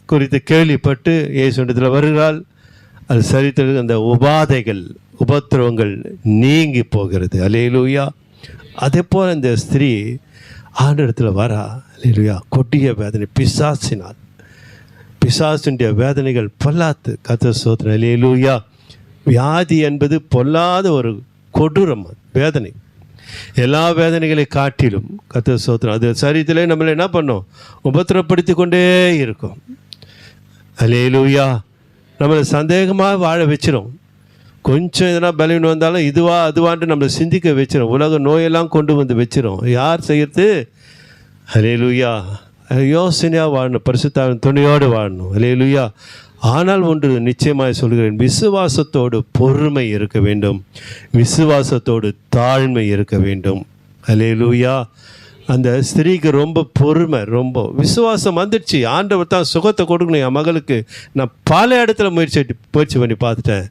[SPEAKER 1] குறித்து கேள்விப்பட்டு இயேசு இடத்துல வருகிறாள். அது சரித்திர அந்த உபாதைகள், உபத்திரவங்கள் நீங்கி போகிறது. அல்லேலூயா. அதே போல் இந்த ஸ்திரீ ஆண்டவரிடத்தில் வரா. அல்லேலூயா. கொடிய வேதனை, பிசாசுடைய வேதனைகள் பொல்லாத்து. கர்த்தர் ஸ்தோத்திரம். அல்லேலூயா. வியாதி என்பது பொல்லாத ஒரு கொடூரம் வேதனை, எல்லா வேதனைகளை காட்டிலும். கர்த்தர் ஸ்தோத்திரம். அது சரீரத்திலே நம்மளை என்ன பண்ணோம், உபத்திரப்படுத்தி கொண்டே இருக்கும். அல்லேலூயா. நம்மளை சந்தேகமாக வாழ வச்சிடும். கொஞ்சம் எதனா பலவீனம் வந்தாலும் இதுவா அதுவான்ட்டு நம்மளை சிந்திக்க வச்சிடும். உலக நோயெல்லாம் கொண்டு வந்து வச்சிடும். யார் செய்கிறது? அல்லேலூயா. யோசனையாக வாழணும், பரிசுத்தாவின் துணையோடு வாழணும். அல்லேலூயா. ஆனால் ஒன்று நிச்சயமாக சொல்கிறேன், விசுவாசத்தோடு பொறுமை இருக்க வேண்டும், விசுவாசத்தோடு தாழ்மை இருக்க வேண்டும். அல்லேலூயா. அந்த ஸ்திரீக்கு ரொம்ப பொறுமை, ரொம்ப விசுவாசம் வந்துடுச்சு. ஆண்டவர் தான் சுகத்தை கொடுக்கணும் என் மகளுக்கு. நான் பல இடத்துல முயற்சி பண்ணி பார்த்துட்டேன்,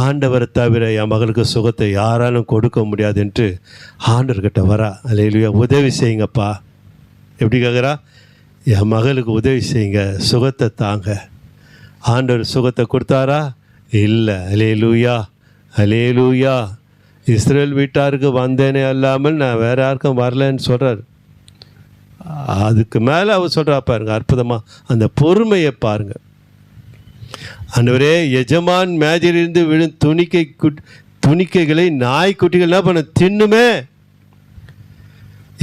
[SPEAKER 1] ஆண்டவரை தவிர என் மகளுக்கு சுகத்தை யாராலும் கொடுக்க முடியாது என்று ஆண்டவர்கிட்ட வரா. அல்லேலூயா. உதவி செய்யுங்கப்பா. எப்படி கேட்குறா? என் மகளுக்கு உதவி செய்யுங்க, சுகத்தை தாங்க. ஆண்டவர் சுகத்தை கொடுத்தாரா? இல்லை. அல்லேலூயா. அல்லேலூயா. இஸ்ரேல் வீட்டாருக்கு வந்தேனே அல்லாமல் நான் வேறு யாருக்கும் வரலன்னு சொல்கிறார். அதுக்கு மேலே அவர் சொல்கிறா பாருங்க, அற்புதமாக அந்த பொறுமையை பாருங்கள். ஆண்டவரே, எஜமான் மேஜையிலிருந்து விழும் துணிக்கைகளை நாய்க்குட்டிகள் என்ன பண்ண தின்னுமே.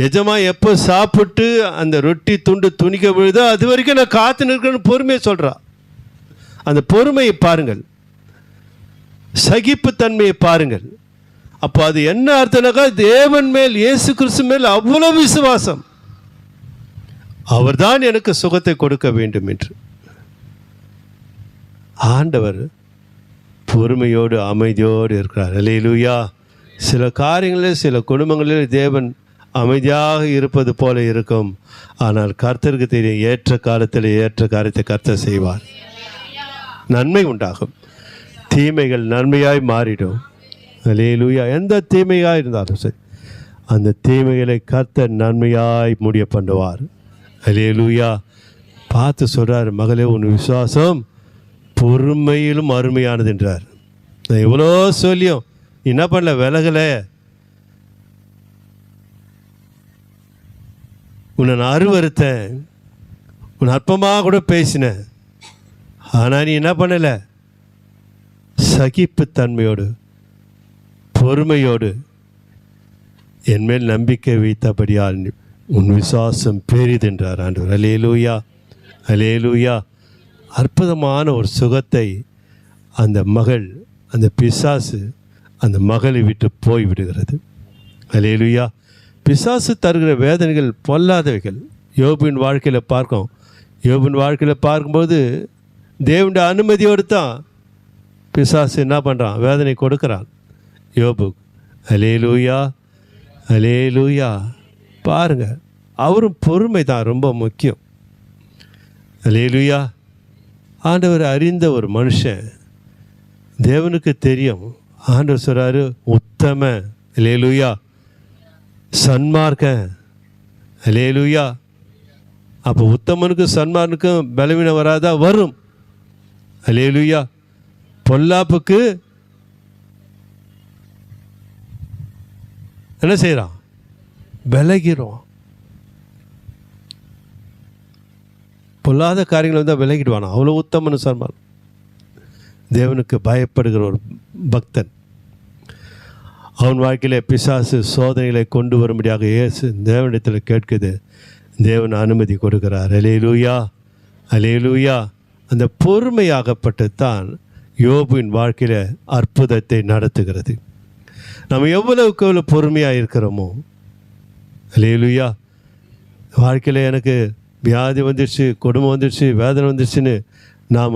[SPEAKER 1] எஜமா எப்போ சாப்பிட்டு அந்த ரொட்டி துண்டு துணிக்க விழுதோ அது வரைக்கும் நான் காத்து நிற்கிறேன்னு பொறுமையை சொல்கிறா. அந்த பொறுமையை பாருங்கள், சகிப்புத்தன்மையை பாருங்கள். அப்போ அது என்ன அர்த்தம்னாக்கா, தேவன் மேல், இயேசு கிறிஸ்து மேல் அவ்வளோ விசுவாசம், அவர்தான் எனக்கு சுகத்தை கொடுக்க வேண்டும் என்று. ஆண்டவர் பொறுமையோடு அமைதியோடு இருக்கிறார். அல்லேலூயா. சில காரியங்களில் சில குடும்பங்களில் தேவன் அமைதியாக இருப்பது போல இருக்கும். ஆனால் கர்த்தருக்கு தெரியும், ஏற்ற காலத்தில் ஏற்ற காரியத்தை கர்த்தர் செய்வார். நன்மை உண்டாகும், தீமைகள் நன்மையாய் மாறிடும். அல்லேலூயா. எந்த தீமையாக இருந்தாலும் சரி, அந்த தீமைகளை கர்த்தர் நன்மையாய் முடிய பண்ணுவார். அல்லேலூயா. பார்த்து சொல்கிறார், மகளே உன் விசுவாசம் பொறுமையிலும் அருமையானது என்றார். நான் எவ்வளோ சொல்லியும் என்ன பண்ணல, விலகலை. உன்னை நான் அருவறுத்தேன், உன் அற்பமாக கூட பேசினேன். ஆனால் நீ என்ன பண்ணலை, சகிப்புத்தன்மையோடு பொறுமையோடு என்மேல் நம்பிக்கை வைத்தபடியால் உன் விசுவாசம் பெரிதென்றார் ஆண்டவர். அல்லேலூயா, அல்லேலூயா. அற்புதமான ஒரு சுகத்தை அந்த மகள், அந்த பிசாசு அந்த மகளை விட்டு போய் விடுகிறது. அல்லேலூயா. பிசாசு தருகிற வேதனைகள் பொல்லாதவைகள். யோபின் வாழ்க்கையில் பார்க்கும். யோபின் வாழ்க்கையில் பார்க்கும்போது தேவனுடைய அனுமதியோடு தான் பிசாசு என்ன பண்ணுறான், வேதனை கொடுக்குறான் யோபு. அல்லேலூயா, அல்லேலூயா. பாருங்கள், அவரும் பொறுமை தான் ரொம்ப முக்கியம். அல்லேலூயா. ஆண்டவர் அறிந்த ஒரு மனுஷன், தேவனுக்கு தெரியும். ஆண்டவர் சொல்கிறாரு, உத்தம, அல்லேலூயா, சன்மார்க்க, அல்லேலூயா. அப்போ உத்தமனுக்கும் சன்மார்க்குக்கும் பலவீனம் வராதா? வரும். அல்லேலூயா. பொல்லாப்புக்கு என்ன செய்கிறான், விலகிறோம். பொல்லாத காரியங்கள் வந்தால் விலகிடுவானா? அவ்வளோ உத்தமனு சன்மான். தேவனுக்கு பயப்படுகிற ஒரு பக்தன். அவன் வாழ்க்கையில் பிசாசு சோதனைகளை கொண்டு வரும்படியாக இயேசு தேவனிடத்தில் கேட்குது. தேவன் அனுமதி கொடுக்கிறார். அல்லேலூயா, அல்லேலூயா. அந்த பொறுமையாகப்பட்டது தான் யோபுவின் வாழ்க்கையில் அற்புதத்தை நடத்துகிறது. நம்ம எவ்வளவுக்கு எவ்வளோ பொறுமையாக இருக்கிறோமோ, அல்லேலூயா. வாழ்க்கையில் எனக்கு வியாதி வந்துடுச்சு, குடும்பம் வந்துடுச்சு, வேதனை வந்துடுச்சுன்னு நாம்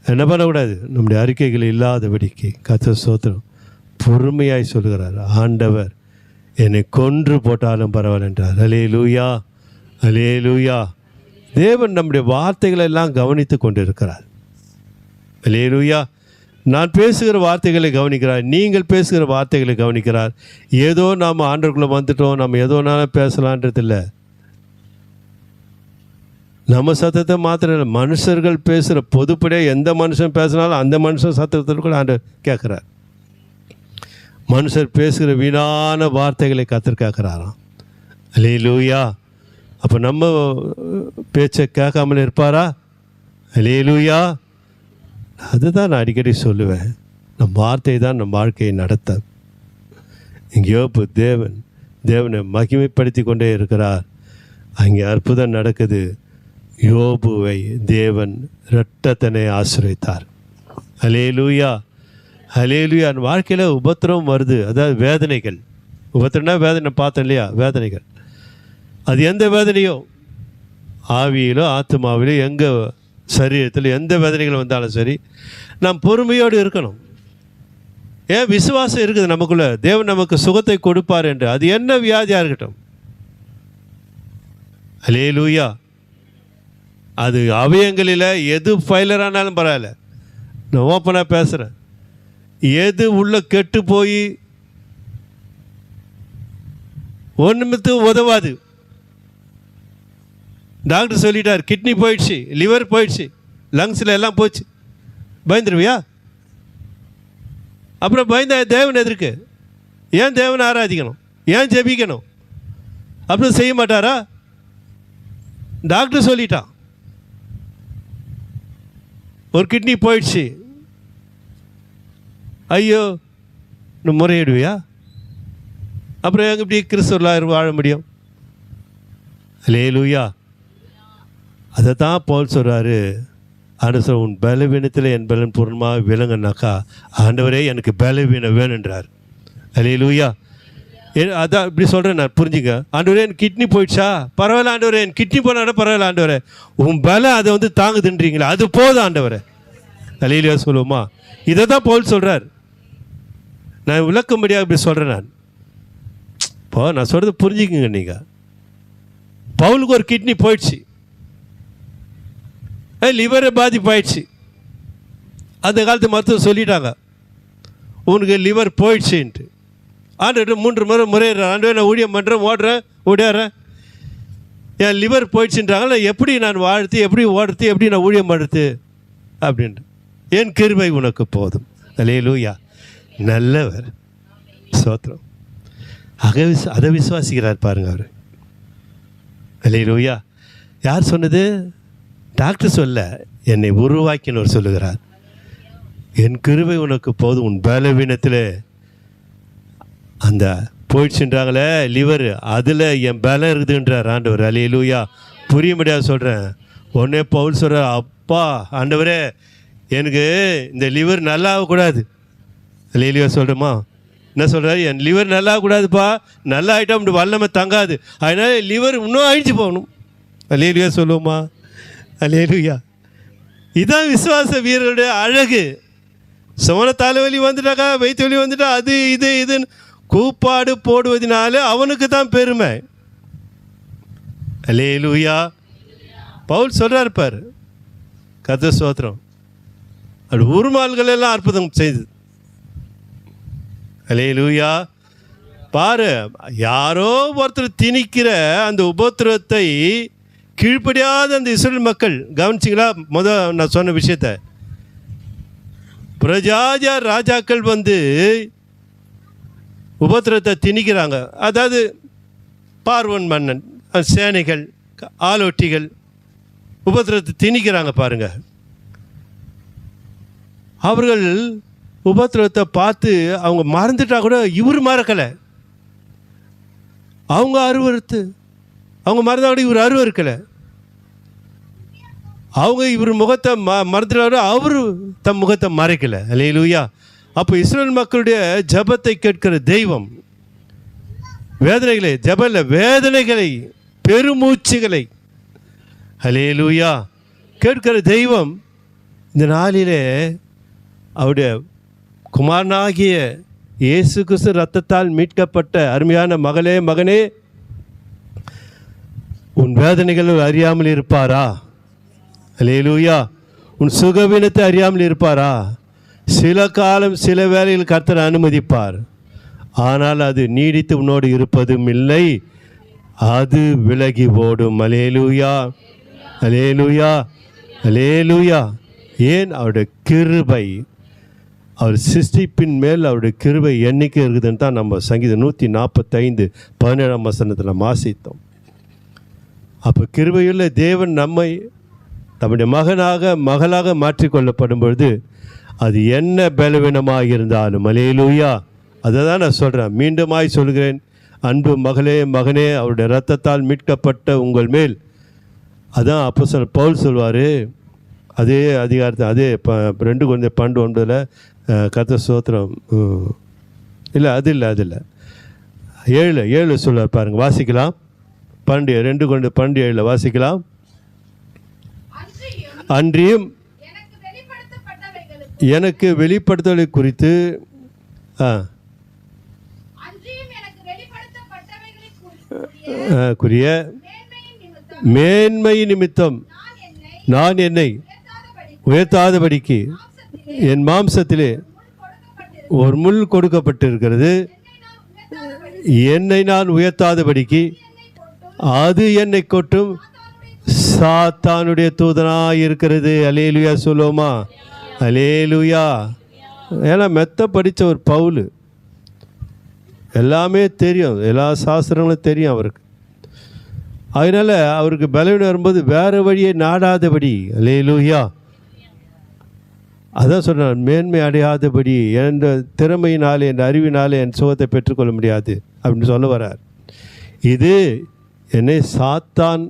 [SPEAKER 1] என்ன பண்ணக்கூடாது, நம்முடைய அறிக்கைகள் இல்லாதபடிக்கு கர்த்தர் ஸ்தோத்திரம் பொறுமையாய் சொல்கிறார். ஆண்டவர் என்னை கொன்று போட்டாலும் பரவாயில்ல என்றார். அல்லேலூயா, அல்லேலூயா. தேவன் நம்முடைய வார்த்தைகளை எல்லாம் கவனித்து கொண்டு இருக்கிறார். அல்லேலூயா. நான் பேசுகிற வார்த்தைகளை கவனிக்கிறார், நீங்கள் பேசுகிற வார்த்தைகளை கவனிக்கிறார். ஏதோ நாம் ஆண்டவருக்குள்ளே வந்துட்டோம், நம்ம ஏதோனாலும் பேசலான்றது இல்லை. நம்ம சத்தத்தை மாத்திரம் இல்லை, மனுஷர்கள் பேசுகிற பொதுப்படியாக எந்த மனுஷன் பேசினாலும் அந்த மனுஷன் சத்தத்தில் கூட ஆண்டவர் கேட்குறார். மனுஷர் பேசுகிற வீணான வார்த்தைகளை கர்த்தர் கேட்குறாராம். அல்லேலூயா. அப்போ நம்ம பேச்சை கேட்காமல் இருப்பாரா? அல்லேலூயா. அதுதான் நான் அடிக்கடி சொல்லுவேன், நம் வார்த்தை தான் நம் வாழ்க்கையை நடத்த. இங்கே தேவனை மகிமைப்படுத்தி கொண்டே இருக்கிறார். அங்கே அற்புதம் நடக்குது. யோபுவை தேவன் இரட்டத்தனை ஆசீர்வதித்தார். அல்லேலூயா, அல்லேலூயா. வாழ்க்கையில் உபத்திரம் வருது, அதாவது வேதனைகள். உபத்திரம்னா வேதனை பார்த்தோம் இல்லையா? வேதனைகள், அது எந்த வேதனையோ, ஆவியிலோ ஆத்மாவிலோ எங்கே சரீரத்தில் எந்த வேதனைகள் வந்தாலும் சரி, நாம் பொறுமையோடு இருக்கணும். ஏன்? விசுவாசம் இருக்குது நமக்குள்ளே, தேவன் நமக்கு சுகத்தை கொடுப்பார் என்று. அது என்ன வியாதியாக இருக்கட்டும், அல்லேலூயா. அது அவயங்களில் எது ஃபைலர் ஆனாலும் பரவாயில்ல, நான் ஓப்பனாக பேசுகிறேன். எது உள்ள கெட்டு போய் ஒன்றுமத்து உதவாது. டாக்டர் சொல்லிட்டார், கிட்னி போயிடுச்சு, லிவர் போயிடுச்சு, லங்ஸில் எல்லாம் போச்சு, பயந்துருவியா? அப்புறம் பயந்த தேவன் எதற்கு? ஏன் தேவனை ஆராதிக்கணும்? ஏன் ஜெபிக்கணும்? அப்புறம் செய்ய மாட்டாரா? டாக்டர் சொல்லிட்டான், ஒரு கிட்னி போயிடுச்சு, ஐயோ நீ முறையிடுவியா? அப்புறம் எங்க இப்படி கிறிஸ்தவர்களாக வாழ முடியும்? அல்லேலூயா. அதை தான் பவுல் சொல்கிறாரு. ஆண்டவர் உன் பலவீனத்தில் என் பலன் பூர்ணமாக விளங்குனாக்கா, ஆண்டவரே எனக்கு பலவீனம் வேணுன்றார். அல்லேலூயா. அதான் இப்படி சொல்கிறேன் நான், புரிஞ்சுங்க. ஆண்டவரே என் கிட்னி போயிடுச்சா, பரவாயில்ல ஆண்டவரே, என் கிட்னி போனாட பரவாயில்ல ஆண்டவரே, உன் பலம் அதை வந்து தாங்குதுன்றீங்களா, அது போதும் ஆண்டவரே. அல்லேலூயா சொல்லுவோமா? இதை தான் பவுல் சொல்கிறார். நான் விளக்கும்படியாக இப்படி சொல்கிறேன் நான். இப்போ நான் சொல்கிறது புரிஞ்சுக்குங்க நீங்கள். பவுலுக்கு ஒரு கிட்னி போயிடுச்சு, லிவரை பாதிப்பாயிடுச்சு. அந்த காலத்து மருத்துவம் சொல்லிட்டாங்க உனக்கு லிவர் போயிடுச்சுன்ட்டு. ஆண்டு 3 முறை ஆண்டு நான் ஊழியம் பண்ணுறேன், ஓடுறேன், என் லிவர் போயிடுச்சுன்றாங்கள, எப்படி நான் வாழ்த்து, எப்படி ஓடுறது, எப்படி நான் ஊழியம் பண்ணுறது அப்படின்ட்டு. என் கிருபை உனக்கு போதும். அல்லேலூயா. நல்லவர், ஸ்தோத்திரம். அதை விசுவாசிக்கிறார் பாருங்க அவர். அல்லேலூயா. யார் சொன்னது? டாக்டர் சொல்ல, என்னை உருவாக்கினவர் சொல்லுகிறார். என் கிருபை உனக்கு போதும், உன் பலவீனத்தில் அந்த போயிடுச்சுன்றாங்களே லிவர், அதில் என் பலம் இருக்குதுன்றார் ஆண்டவர். அல்லேலூயா. புரிய முடியாது சொல்கிறேன். உடனே பவுல் சொல்கிறார், அப்பா ஆண்டவரே எனக்கு இந்த லிவர் நல்லா ஆகக்கூடாது. அல்லேலூயா சொல்கிறோமா? என்ன சொல்கிறார்? என் லிவர் நல்லா ஆகக்கூடாதுப்பா, நல்லா ஆகிட்டா அப்படி வல்லமை தங்காது, அதனால் லிவர் இன்னும் அழிஞ்சு போகணும். அல்லேலூயா சொல்லுவோமா? அல்லேலூயா. இதுதான் விசுவாச வீரருடைய அழகு. சமண தலைவலி வந்துட்டாக்கா, வயிற்று வலி வந்துட்டா, அது இதுன்னு கூப்பாடு போடுவதனால அவனுக்கு தான் பெருமை. அல்லேலூயா. பவுல் சொல்கிறார் பார், கர்த்தர் ஸ்தோத்திரம், அப்படி உருமால்கள் எல்லாம் அற்புதம் செய்து. அல்லேலூயா. பாரு, யாரோ ஒருத்தர் திணிக்கிற அந்த உபத்திரவத்தை கீழ்ப்படியாத அந்த இஸ்ரவேல் மக்கள் கவனிச்சிங்களா? நான் சொன்ன விஷயத்தை, பிரஜாஜா ராஜாக்கள் வந்து உபத்திரத்தை திணிக்கிறாங்க. அதாவது பார்வன் மன்னன், சேனைகள், ஆலோட்டிகள் உபத்திரத்தை திணிக்கிறாங்க பாருங்க. அவர்கள் உபத்திரத்தை பார்த்து அவங்க மறந்துட்டா கூட இவர் மறக்கலை. அவங்க அருவறுத்து அவங்க மறந்தா கூட இவர் அருவறுக்கலை. அவங்க இவர் முகத்தை மறந்துட்டாரு, அவர் தம் முகத்தை மறைக்கலை. அல்லேலூயா. அப்போ இஸ்ரவேல் மக்களுடைய ஜபத்தை கேட்கிற தெய்வம், வேதனைகளை, ஜபல்ல வேதனைகளை, பெருமூச்சுகளை, அல்லேலூயா, கேட்கிற தெய்வம் இந்த நாளிலே அவருடைய குமாரனாகிய இயேசு கிறிஸ்து ரத்தத்தால் மீட்கப்பட்ட அருமையான மகனே, உன் வேதனைகள் அறியாமல் இருப்பாரா? அல்லேலூயா. உன் சுகவீனத்தை அறியாமல் இருப்பாரா? சில காலம் சில வேளையில் கர்த்தர் அனுமதிப்பார், ஆனால் அது நீடித்து உன்னோடு இருப்பதும் இல்லை, அது விலகி ஓடும். அல்லேலூயா. அல்லேலூயா. அல்லேலூயா. ஏன்? அவருடைய கிருபை, அவர் சிருஷ்டிப்பின் மேல் அவருடைய கிருபை எண்ணிக்கை இருக்குதுன்னு தான் நம்ம சங்கீதம் 145:17 நம்ம வாசித்தோம். அப்போ கிருபையுள்ள தேவன் நம்மை தம்முடைய மகளாக மாற்றிக்கொள்ளப்படும் பொழுது அது என்ன பலவீனமாக இருந்தாலும், அல்லேலூயா, அதை தான் நான் சொல்கிறேன், மீண்டுமாய் சொல்கிறேன், அன்பு மகனே, அவருடைய இரத்தத்தால் மீட்கப்பட்ட உங்கள் மேல், அதான் அப்போஸ்தலன் பவுல் சொல்வார், அதே அதிகாரத்தை, அதே 2 Corinthians 12:9 கர்த்தர் ஸ்தோத்திரம், இல்லை அது இல்லை 7 சொல்லுவார் பாருங்கள், வாசிக்கலாம். 2 Corinthians 12:7 வாசிக்கலாம். அன்றியும் எனக்கு வெளிப்படுத்தலை குறித்து மேன்மை நிமித்தம் நான் என்னை உயர்த்தாதபடிக்கு என் மாம்சத்திலே ஒரு முள் கொடுக்கப்பட்டிருக்கிறது, என்னை நான் உயர்த்தாதபடிக்கு அது என்னை கொட்டும் சாத்தானுடைய தூதனாக இருக்கிறது. அல்லேலூயா சொல்லுவோமா? அல்லேலூயா. ஏன்னா மெத்த படித்த ஒரு பவுல், எல்லாமே தெரியும், எல்லா சாஸ்திரங்களும் தெரியும் அவருக்கு. அதனால் அவருக்கு பலவீனம் வரும்போது வேறு வழியை நாடாதபடி, அல்லேலூயா, அதான் சொன்னார், மேன்மை அடையாதபடி என் திறமையினாலே என் அறிவினாலே என் சுகத்தை பெற்றுக்கொள்ள முடியாது அப்படின்னு சொல்ல வரார். இது என்னை சாத்தான்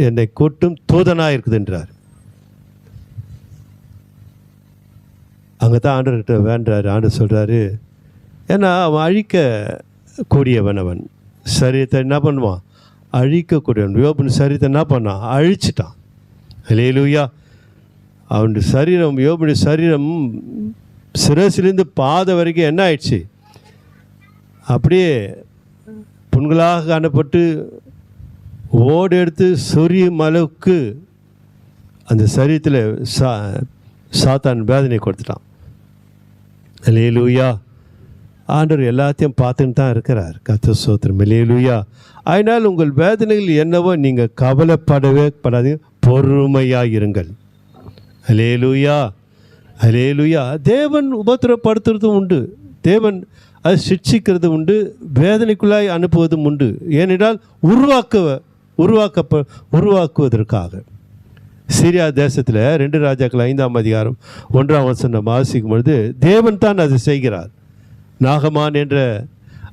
[SPEAKER 1] என்னை கூட்டும் தூதனாக இருக்குதுன்றார். அங்கே தான் ஆண்டவர்கிட்ட வேண்டாரு. ஆண்டவர் சொல்கிறாரு, ஏன்னா அவன் அழிக்க கூடியவன். அவன் சரீரத்தை என்ன பண்ணுவான்? அழிக்கக்கூடியவன். யோபின் சரீரத்தை என்ன பண்ணான்? அழிச்சிட்டான். அல்லேலூயா. அவனுடைய சரீரம், யோபுடைய சரீரம் சிரசிலிருந்து பாத வரைக்கும் என்ன ஆயிடுச்சு? அப்படியே புண்களாக காணப்பட்டு ஓடு எடுத்து சொரியும் அளவுக்கு அந்த சரீரத்தில் சாத்தான் வேதனை கொடுத்துட்டான். அல்லேலூயா. ஆண்டவர் எல்லாத்தையும் பார்த்துன்னு தான் இருக்கிறார். கர்த்தர் ஸ்தோத்திரம். அல்லேலூயா. அதனால் உங்கள் வேதனைகள் என்னவோ நீங்கள் கவலைப்படவே படாதீங்க, பொறுமையாக இருங்கள். அல்லேலூயா. அல்லேலூயா. தேவன் உபத்திரப்படுத்துறதும் உண்டு, தேவன் அது சிட்சிக்கிறது உண்டு, வேதனைக்குள்ளாய் அனுப்புவதும் உண்டு. ஏனென்றால் உருவாக்குவதற்காக. சீரியா தேசத்தில் 2 ராஜாக்கள் 5ஆம் அதிகாரம் 1ஆம் வசனம் வாசிக்கும் பொழுது தேவன் தான் அது செய்கிறார். நாகமான் என்ற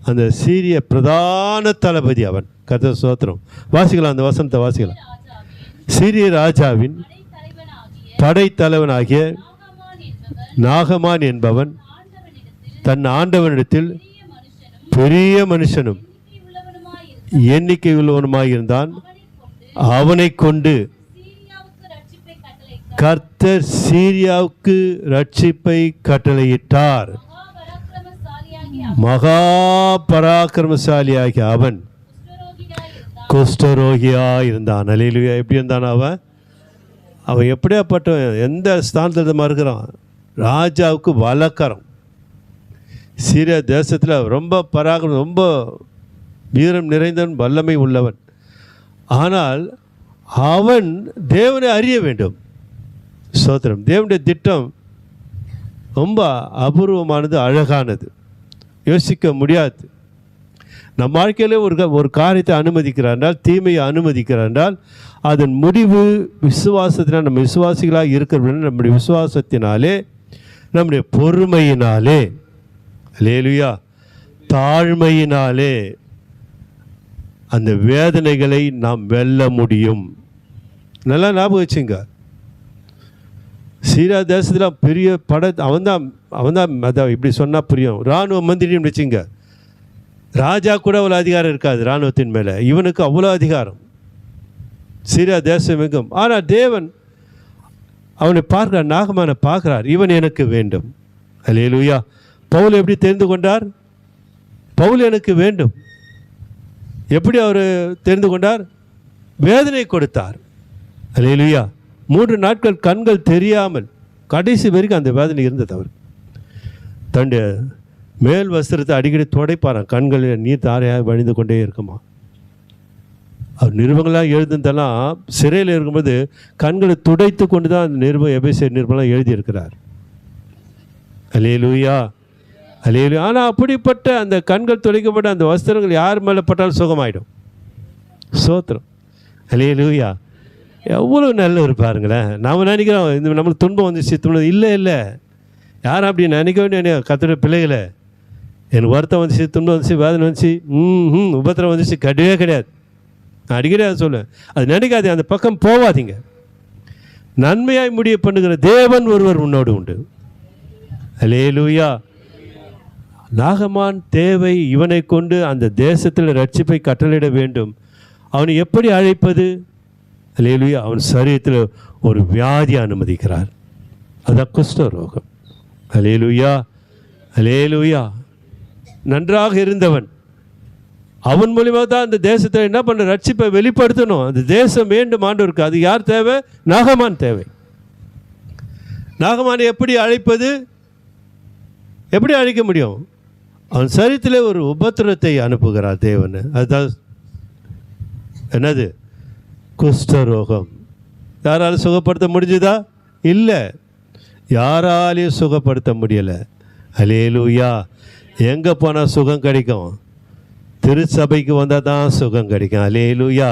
[SPEAKER 1] அந்த சீரிய பிரதான தளபதி அவன். கர்த்தர் ஸ்தோத்திரம். வாசிக்கலாம், அந்த வசனத்தை வாசிக்கலாம். சீரிய ராஜாவின் படைத்தலைவனாகிய நாகமான் என்பவன் தன் ஆண்டவனிடத்தில் பெரிய மனுஷனும் எண்ணிக்கை உள்ளவனுமாயிருந்தான். அவனை கொண்டு கர்த்தர் சீரியாவுக்கு ரட்சிப்பை கட்டளையிட்டார். மகா பராக்கிரமசாலியாகிய அவன் குஷ்டரோகியா இருந்தான். அல்லேலூயா. எப்படி இருந்தான் அவன்? அவன் எப்படியாப்பட்ட எந்த ஸ்தானத்தில் இருக்கிறான்? ராஜாவுக்கு வழக்கரம். சீரியா தேசத்தில் ரொம்ப பராக்கிரமம், ரொம்ப வீரம் நிறைந்தவன், வல்லமை உள்ளவன். ஆனால் அவன் தேவனை அறிய வேண்டும். ஸ்தோத்திரம். தேவனுடைய திட்டம் ரொம்ப அபூர்வமானது, அழகானது, யோசிக்க முடியாது. நம் வாழ்க்கையிலே ஒரு காரியத்தை அனுமதிக்கிறார் என்றால், தீமையை அனுமதிக்கிறார் என்றால், அதன் முடிவு விசுவாசத்தினால், நம்ம விசுவாசிகளாக இருக்கிற நம்முடைய விசுவாசத்தினாலே, நம்முடைய பொறுமையினாலே, அல்லேலூயா, தாழ்மையினாலே அந்த வேதனைகளை நாம் வெல்ல முடியும். நல்லா ஞாபகம் வச்சுங்க. சீரியா தேசத்தில் பெரிய அவன் தான் அதான் இப்படி சொன்னால் புரியும். இராணுவ மந்திரின்னு வச்சுங்க. ராஜா கூட அவ்வளோ அதிகாரம் இருக்காது இராணுவத்தின் மேலே. இவனுக்கு அவ்வளோ அதிகாரம். சீரியா தேசம் எங்கும். ஆனால் தேவன் அவனை பார்க்கிறார், நாகமானை பார்க்கிறார். இவன் எனக்கு வேண்டும். அல்லேலூயா. பவுல் எப்படி தெரிந்து கொண்டார்? பவுல் எனக்கு வேண்டும். எப்படி அவர் தெரிந்து கொண்டார்? வேதனை கொடுத்தார். அல்லேலூயா. 3 நாட்கள் கண்கள் தெரியாமல் கடைசி வரைக்கும் அந்த வேதனை இருந்தது. அவர் தன்னுடைய மேல் வஸ்திரத்தை அடிக்கடி துடைப்பாரான். கண்களில் நீர் தாரையாக வழிந்து கொண்டே இருக்குமா. அவர் நிருபங்களாக எழுதுனதெல்லாம் சிறையில் இருக்கும்போது கண்களை துடைத்து கொண்டு தான் அந்த எபேசியர் நிருபங்களாக எழுதியிருக்கிறார். அல்லேலூயா. அல்லேலூயா. ஆனால் அப்படிப்பட்ட அந்த கண்கள் துடைக்கப்பட்ட அந்த வஸ்திரங்கள் யார் மேலே பட்டாலும் சுகமாயிடும். ஸ்தோத்திரம். அல்லேலூயா. எவ்வளோ நல்லவர் பாருங்களேன். நாம் நினைக்கிறோம் இந்த நம்மளுக்கு துன்பம் வந்துச்சு, துன்பம் இல்லை. யாரும் அப்படி நினைக்க வேண்டிய கர்த்தருடைய பிள்ளைகளை. எனக்கு வருத்தம் வந்துச்சு, துன்பம் வந்துச்சு, வேதனை வந்துச்சு, உபத்திரம் வந்துச்சு, கிடையாது. நான் அடிக்கடி அதை சொல்லுவேன். அது நினைக்காது, அந்த பக்கம் போவாதீங்க. நன்மையாய் முடிய பண்ணுகிற தேவன் ஒருவர் உன்னோடு உண்டு. அல்லேலூயா. நாகமான் தேவை. இவனை கொண்டு அந்த தேசத்தில் ரட்சிப்பை கட்டளையிட வேண்டும். அவனை எப்படி அழைப்பது? அல்லேலூயா. அவன் சரீரத்தில் ஒரு வியாதி அனுமதிக்கிறார். அதான் குஷ்டரோகம். அல்லேலூயா. அல்லேலூயா. நன்றாக இருந்தவன். அவன் மூலியமாக தான் அந்த தேசத்தை என்ன பண்ண, ரட்சிப்பை வெளிப்படுத்தணும். அந்த தேசம் வேண்டும் ஆண்டவருக்கு. அது யார் தேவை? நாகமான் தேவை. நாகமானை எப்படி அழைப்பது? எப்படி அழைக்க முடியும்? அவன் சரீரத்தில் ஒரு உபத்திரத்தை அனுப்புகிறார் தேவன். அதுதான் என்னது? குஷ்டரோகம். யாராலும் சுகப்படுத்த முடிஞ்சுதா? இல்லை, யாராலையும் சுகப்படுத்த முடியலை. அல்லேலூயா. எங்கே போனால் சுகம் கிடைக்கும்? திருச்சபைக்கு வந்தால் தான் சுகம் கிடைக்கும். அல்லேலூயா.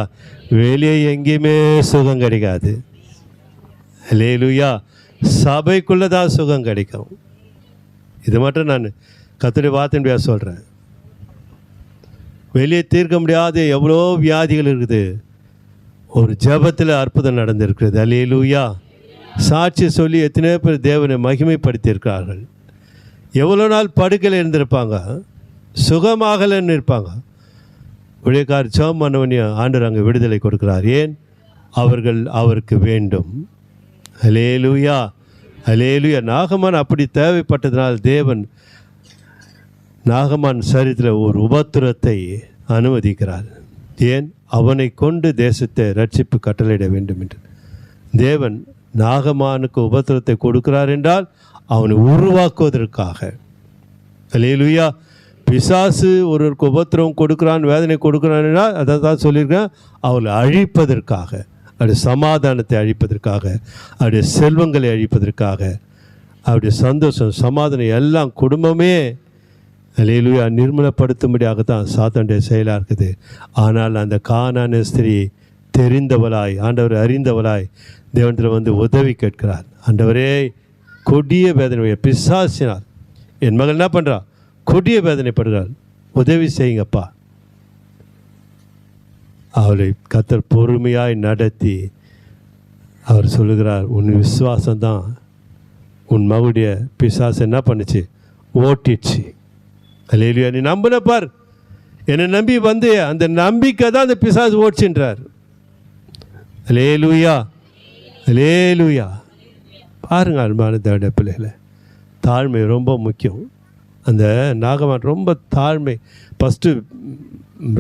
[SPEAKER 1] வெளியே எங்கேயுமே சுகம் கிடைக்காது. அல்லேலூயா. சபைக்குள்ளே தான் சுகம் கிடைக்கும். இது மட்டும் நான் கர்த்தருடைய வார்த்தையின்படியாக சொல்கிறேன். வெளியே தீர்க்க முடியாத எவ்வளோ வியாதிகள் இருக்குது. ஒரு ஜெபத்தில் அற்புதம் நடந்திருக்கிறது. அல்லேலூயா. சாட்சி சொல்லி எத்தனையோ பேர் தேவனை மகிமைப்படுத்தியிருக்கிறார்கள். எவ்வளோ நாள் படுக்கையில் இருந்திருப்பாங்க. சுகமாகலன்னு இருப்பாங்க. ஊழியக்காரர் ஜெபம் பண்ணவனே ஆண்டவர் அங்கே விடுதலை கொடுக்குறார். ஏன்? அவர்கள் அவருக்கு வேண்டும். ஹல்லேலூயா, ஹல்லேலூயா. நாகமான் அப்படி தேவைப்பட்டதினால் தேவன் நாகமான் சரித்திர ஒரு உபத்திரத்தை அனுமதிக்கிறார். ஏன்? அவனை கொண்டு தேசத்தை ரட்சிப்பு கட்டளையிட வேண்டும் என்று. தேவன் நாகமானுக்கு உபத்திரத்தை கொடுக்கிறார் என்றால் அவனை உருவாக்குவதற்காக. ஹல்லேலூயா. பிசாசு ஒருவருக்கு உபத்திரம் கொடுக்குறான், வேதனை கொடுக்குறான் என்றால் அதை தான் சொல்லியிருக்கேன், அவளை அழிப்பதற்காக, அவருடைய சமாதானத்தை அழிப்பதற்காக, அவருடைய செல்வங்களை அழிப்பதற்காக, அவருடைய சந்தோஷம் சமாதானம் எல்லாம் குடும்பமே ஹல்லேலூயா நிர்மலப்படுத்தும்படியாகத்தான் சாத்தானுடைய செயலாக இருக்குது. ஆனால் அந்த கானான ஸ்திரீ தெரிந்தவளாய், ஆண்டவரை அறிந்தவளாய் தேவனத்தில் வந்து உதவி கேட்கிறார். ஆண்டவரே, கொடிய வேதனை பிசாசினார் என் மகள் என்ன பண்ணுறா, கொடிய வேதனைப்படுகிறார், உதவி செய்யுங்கப்பா. அவளை கர்த்தர் பொறுமையாய் நடத்தி அவர் சொல்லுகிறார், உன் விசுவாசம்தான் உன் மகளுடைய பிசாசு என்ன பண்ணுச்சு, ஓட்டிடுச்சு. ஹல்லேலூயா. நீ நம்பின பார், என்னை நம்பி வந்து அந்த நம்பிக்கை தான் அந்த பிசாசு ஓடிச்சுன்றார். ஹல்லேலூயா, ஹல்லேலூயா. பாருங்கள் அன்பான தேவனுடைய பிள்ளைகளை, தாழ்மை ரொம்ப முக்கியம். அந்த நாகமான் ரொம்ப தாழ்மை, ஃபஸ்ட்டு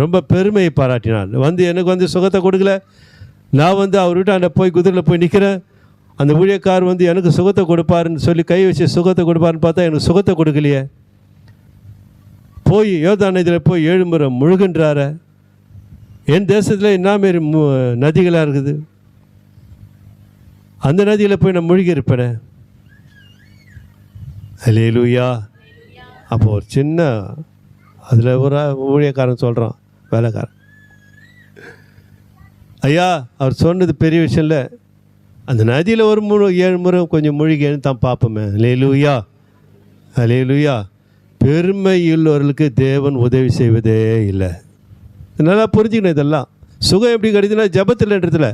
[SPEAKER 1] ரொம்ப பெருமையை பாராட்டினான். வந்து எனக்கு வந்து சுகத்தை கொடுக்கல, நான் வந்து அவர்கிட்ட அந்த போய் குதிரையில் போய் நிற்கிறேன், அந்த ஊழியக்கார் வந்து எனக்கு சுகத்தை கொடுப்பாருன்னு சொல்லி கை வச்சு சுகத்தை கொடுப்பாருன்னு பார்த்தா எனக்கு சுகத்தை கொடுக்கலையே. போய் யோர்தான் இதில் போய் 7 முறை முழுகின்றார. என் தேசத்தில் என்ன மாரி நதிகளாக இருக்குது, அந்த நதியில் போய் நான் முழுகி இருப்பேனே. ஹல்லேலூயா. அப்போ ஒரு சின்ன அதில் ஒரு ஊழியக்காரன் சொல்கிறான், வேலைக்காரன், ஐயா அவர் சொன்னது பெரிய விஷயம் இல்லை, அந்த நதியில் ஒரு 7 முறை கொஞ்சம் முழுகின்னு தான் பார்ப்போமே. ஹல்லேலூயா, ஹல்லேலூயா. பெருமை உள்ளவர்களுக்கு தேவன் உதவி செய்வதே இல்லை. நல்லா புரிஞ்சுக்கணும். இதெல்லாம் சுகம் எப்படி கிடைக்குதுன்னா ஜபத்தில் இடத்துல,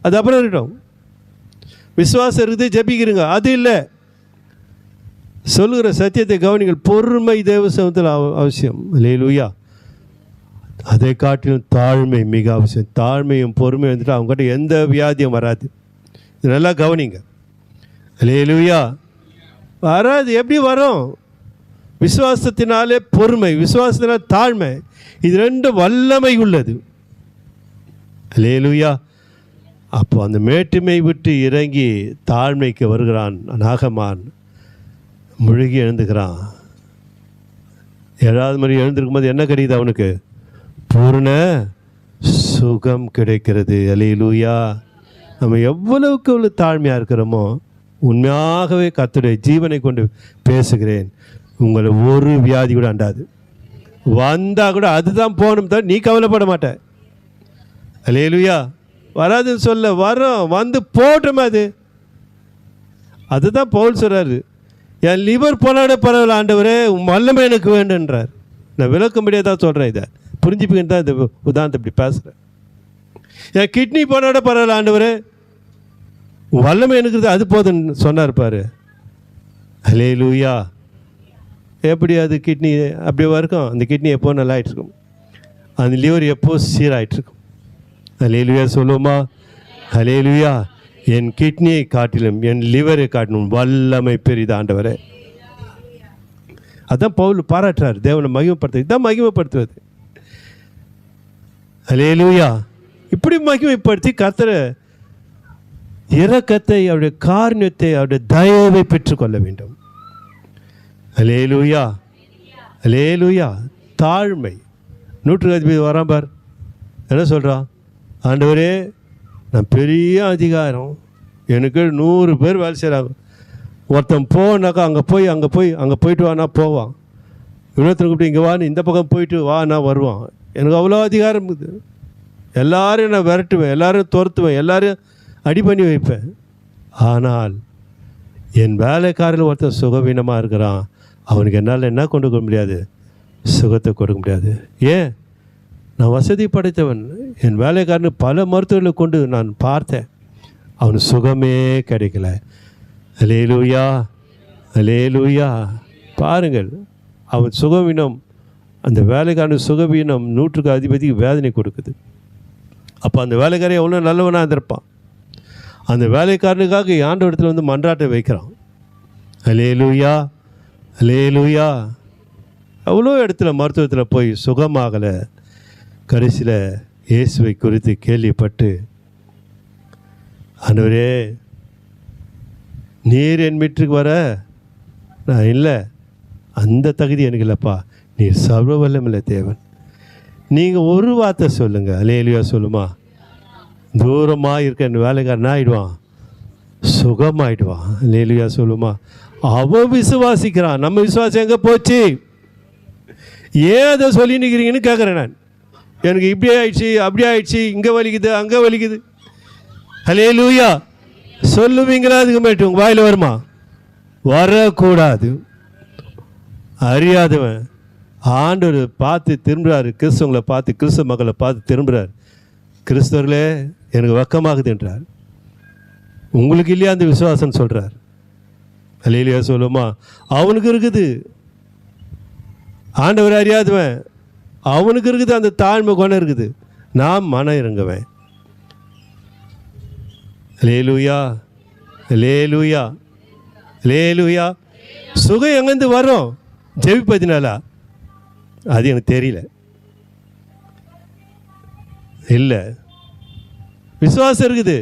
[SPEAKER 1] அது அப்புறம் இருக்கட்டும். விசுவாசம் இருக்குது, ஜபிக்கிறீங்க, அது இல்லை. சொல்லுகிற சத்தியத்தை கவனிங்கள். பொறுமை தேவ சமூகத்தில் அவசியம். ஹல்லேலூயா. அதை காட்டிலும் தாழ்மை மிக அவசியம். தாழ்மையும் பொறுமை வந்துட்டு அவங்ககிட்ட எந்த வியாதியும் வராது. இது நல்லா கவனிங்க. ஹல்லேலூயா. வராது. எப்படி வரும்? விசுவாசத்தினாலே பொறுமை, விசுவாசத்தினால் தாழ்மை, இது ரெண்டும் வல்லமை உள்ளது. ஹல்லேலூயா. அப்போ அந்த மேட்டுமை விட்டு இறங்கி தாழ்மைக்கு வருகிறான் நாகமான். முழுகி எழுந்துக்கிறான். 7வது முறை எழுந்திருக்கும் போது என்ன கிடைக்குது அவனுக்கு? பூர்ண சுகம் கிடைக்கிறது. ஹல்லேலூயா. நம்ம எவ்வளவுக்கு எவ்வளவு தாழ்மையாக இருக்கிறோமோ, உண்மையாகவே கர்த்தருடைய ஜீவனை கொண்டு பேசுகிறேன், உங்களை ஒரு வியாதி கூட அண்டாது. வந்தால் கூட அதுதான் போகணும் தான், நீ கவலைப்பட மாட்ட. ஹல்லேலூயா. வராதுன்னு சொல்ல, வரோம், வந்து போட்டோமே. அதுதான் பவுல் சொல்கிறாரு, என் லிவர் போனாட பரவாயில்ல ஆண்டவரே, உன் வல்லமை எனக்கு வேண்டுன்றார். நான் விளக்கும்படியாக தான் சொல்கிறேன், இதை புரிஞ்சுப்பின்னு தான் இந்த உதாரணத்தை இப்படி பேசுகிறேன். என் கிட்னி போனாட பரவாயில்ல ஆண்டவரே, உன் வல்லமை எனக்கு அது போதுன்னு சொன்னார் பாரு. ஹல்லேலூயா. எப்படி அது கிட்னி அப்படியே இருக்கும்? அந்த கிட்னி எப்போ நல்லா ஆகிட்ருக்கும், அந்த லிவர் எப்போ சீராகிட்ருக்கும். ஹல்லேலூயா சொல்லுவோமா? ஹல்லேலூயா. என் கிட்னியை காட்டிலும் என் லிவரை காட்டிலும் வல்லமை பெரிது ஆண்டவரே. அதான் பவுல் பாராட்டுறார், தேவனை மகிமைப்படுத்து. இதுதான் மகிமைப்படுத்துவது. ஹல்லேலூயா. இப்படி மகிமைப்படுத்தி கர்த்தரை இரக்கத்தை, அவருடைய காருண்யத்தை, அவருடைய தயவை பெற்றுக்கொள்ள வேண்டும். ஹல்லேலூயா, ஹல்லேலூயா. தாழ்மை. 100 வரான் பார், என்ன சொல்கிறான்? ஆண்டவரே, நான் பெரிய அதிகாரம், எனக்கு 100 பேர் வேலை செய்கிறாங்க. ஒருத்தன் போனாக்கா அங்கே போயிட்டு வானா போவான். இன்னொருத்தர் கூப்பிட்டு இங்கே வான்னு இந்த பக்கம் போயிட்டு வா நான் வருவான். எனக்கு அவ்வளோ அதிகாரம் இருக்குது. எல்லாரையும் நான் விரட்டுவேன், எல்லாரையும் துரத்துவேன், எல்லாரையும் அடி பண்ணி வைப்பேன். ஆனால் என் வேலைக்காரில் ஒருத்தன் சுகவீனமாக இருக்கிறான், அவனுக்கு என்னால் என்ன கொண்டு கொடுக்க முடியாது? சுகத்தை கொடுக்க முடியாது. ஏன்? நான் வசதி படைத்தவன். என் வேலைக்காரனுக்கு பல மருத்துவர்களை கொண்டு நான் பார்த்தேன், அவனுக்கு சுகமே கிடைக்கல. ஹல்லேலூயா, ஹல்லேலூயா. பாருங்கள், அவன் சுகவீனம் அந்த வேலைக்காரன் சுகவீனம் 100க்கு அதிபதிக்கு வேதனை கொடுக்குது. அப்போ அந்த வேலைக்காரன் எவ்வளோ நல்லவனாக இருந்திருப்பான். அந்த வேலைக்காரனுக்காக ஆண்டவரிடத்தில் வந்து மன்றாட்டை வைக்கிறான். அல்லேலூயா, அல்லேலூயா. அவ்வளோ இடத்துல மருத்துவத்தில் போய் சுகமாகலை. கடைசியில் இயேசுவை குறித்து கேள்விப்பட்டு, ஆண்டவரே நீர் என் வீட்டுக்கு வர நான் இல்லை, அந்த தகுதி எனக்கு இல்லைப்பா, நீர் சர்வ வல்லமையுள்ள தேவன், நீங்கள் ஒரு வார்த்தை சொல்லுங்கள், அல்லேலூயா சொல்லுமா, தூரமாக இருக்க என் வேலைக்காரன் ஆகிடுவான், சுகமாயிடுவான். அல்லேலூயா சொல்லுமா. அவன் விசுவாசிக்கிறான். நம்ம விசுவாசம் எங்கே போச்சு? ஏன் அதை சொல்லி நிற்கிறீங்கன்னு கேட்குறேன் நான். எனக்கு இப்படி ஆயிடுச்சு, அப்படி ஆயிடுச்சு, இங்கே வலிக்குது, அங்கே வலிக்குது. அல்லேலூயா சொல்லுவீங்களா? அதுக்கு மேட்டு உங்கள் வாயில் வருமா? வரக்கூடாது. அறியாதவன் ஆண்டவர் பார்த்து திரும்புகிறாரு. கிறிஸ்தவங்களை பார்த்து, கிறிஸ்தவ மக்களை பார்த்து திரும்புகிறார். கிறிஸ்தவர்களே எனக்கு வெக்கமாகுதுன்றார். உங்களுக்கு இல்லையா அந்த விசுவாசம் சொல்கிறார். அல்லேலூயா சொல்லுமா. அவனுக்கு இருக்குது. ஆண்டவர் அறியாதவன் அவனுக்கு இருக்குது அந்த தாழ்மை குணம் இருக்குது. நான் மனம் இறங்குவேன். அல்லேலூயா, அல்லேலூயா, அல்லேலூயா. சுகம் எங்கேருந்து வரும்? ஜெபிப்பதினாலா? அது எனக்கு தெரியல. இல்லை, விசுவாசம் இருக்குது.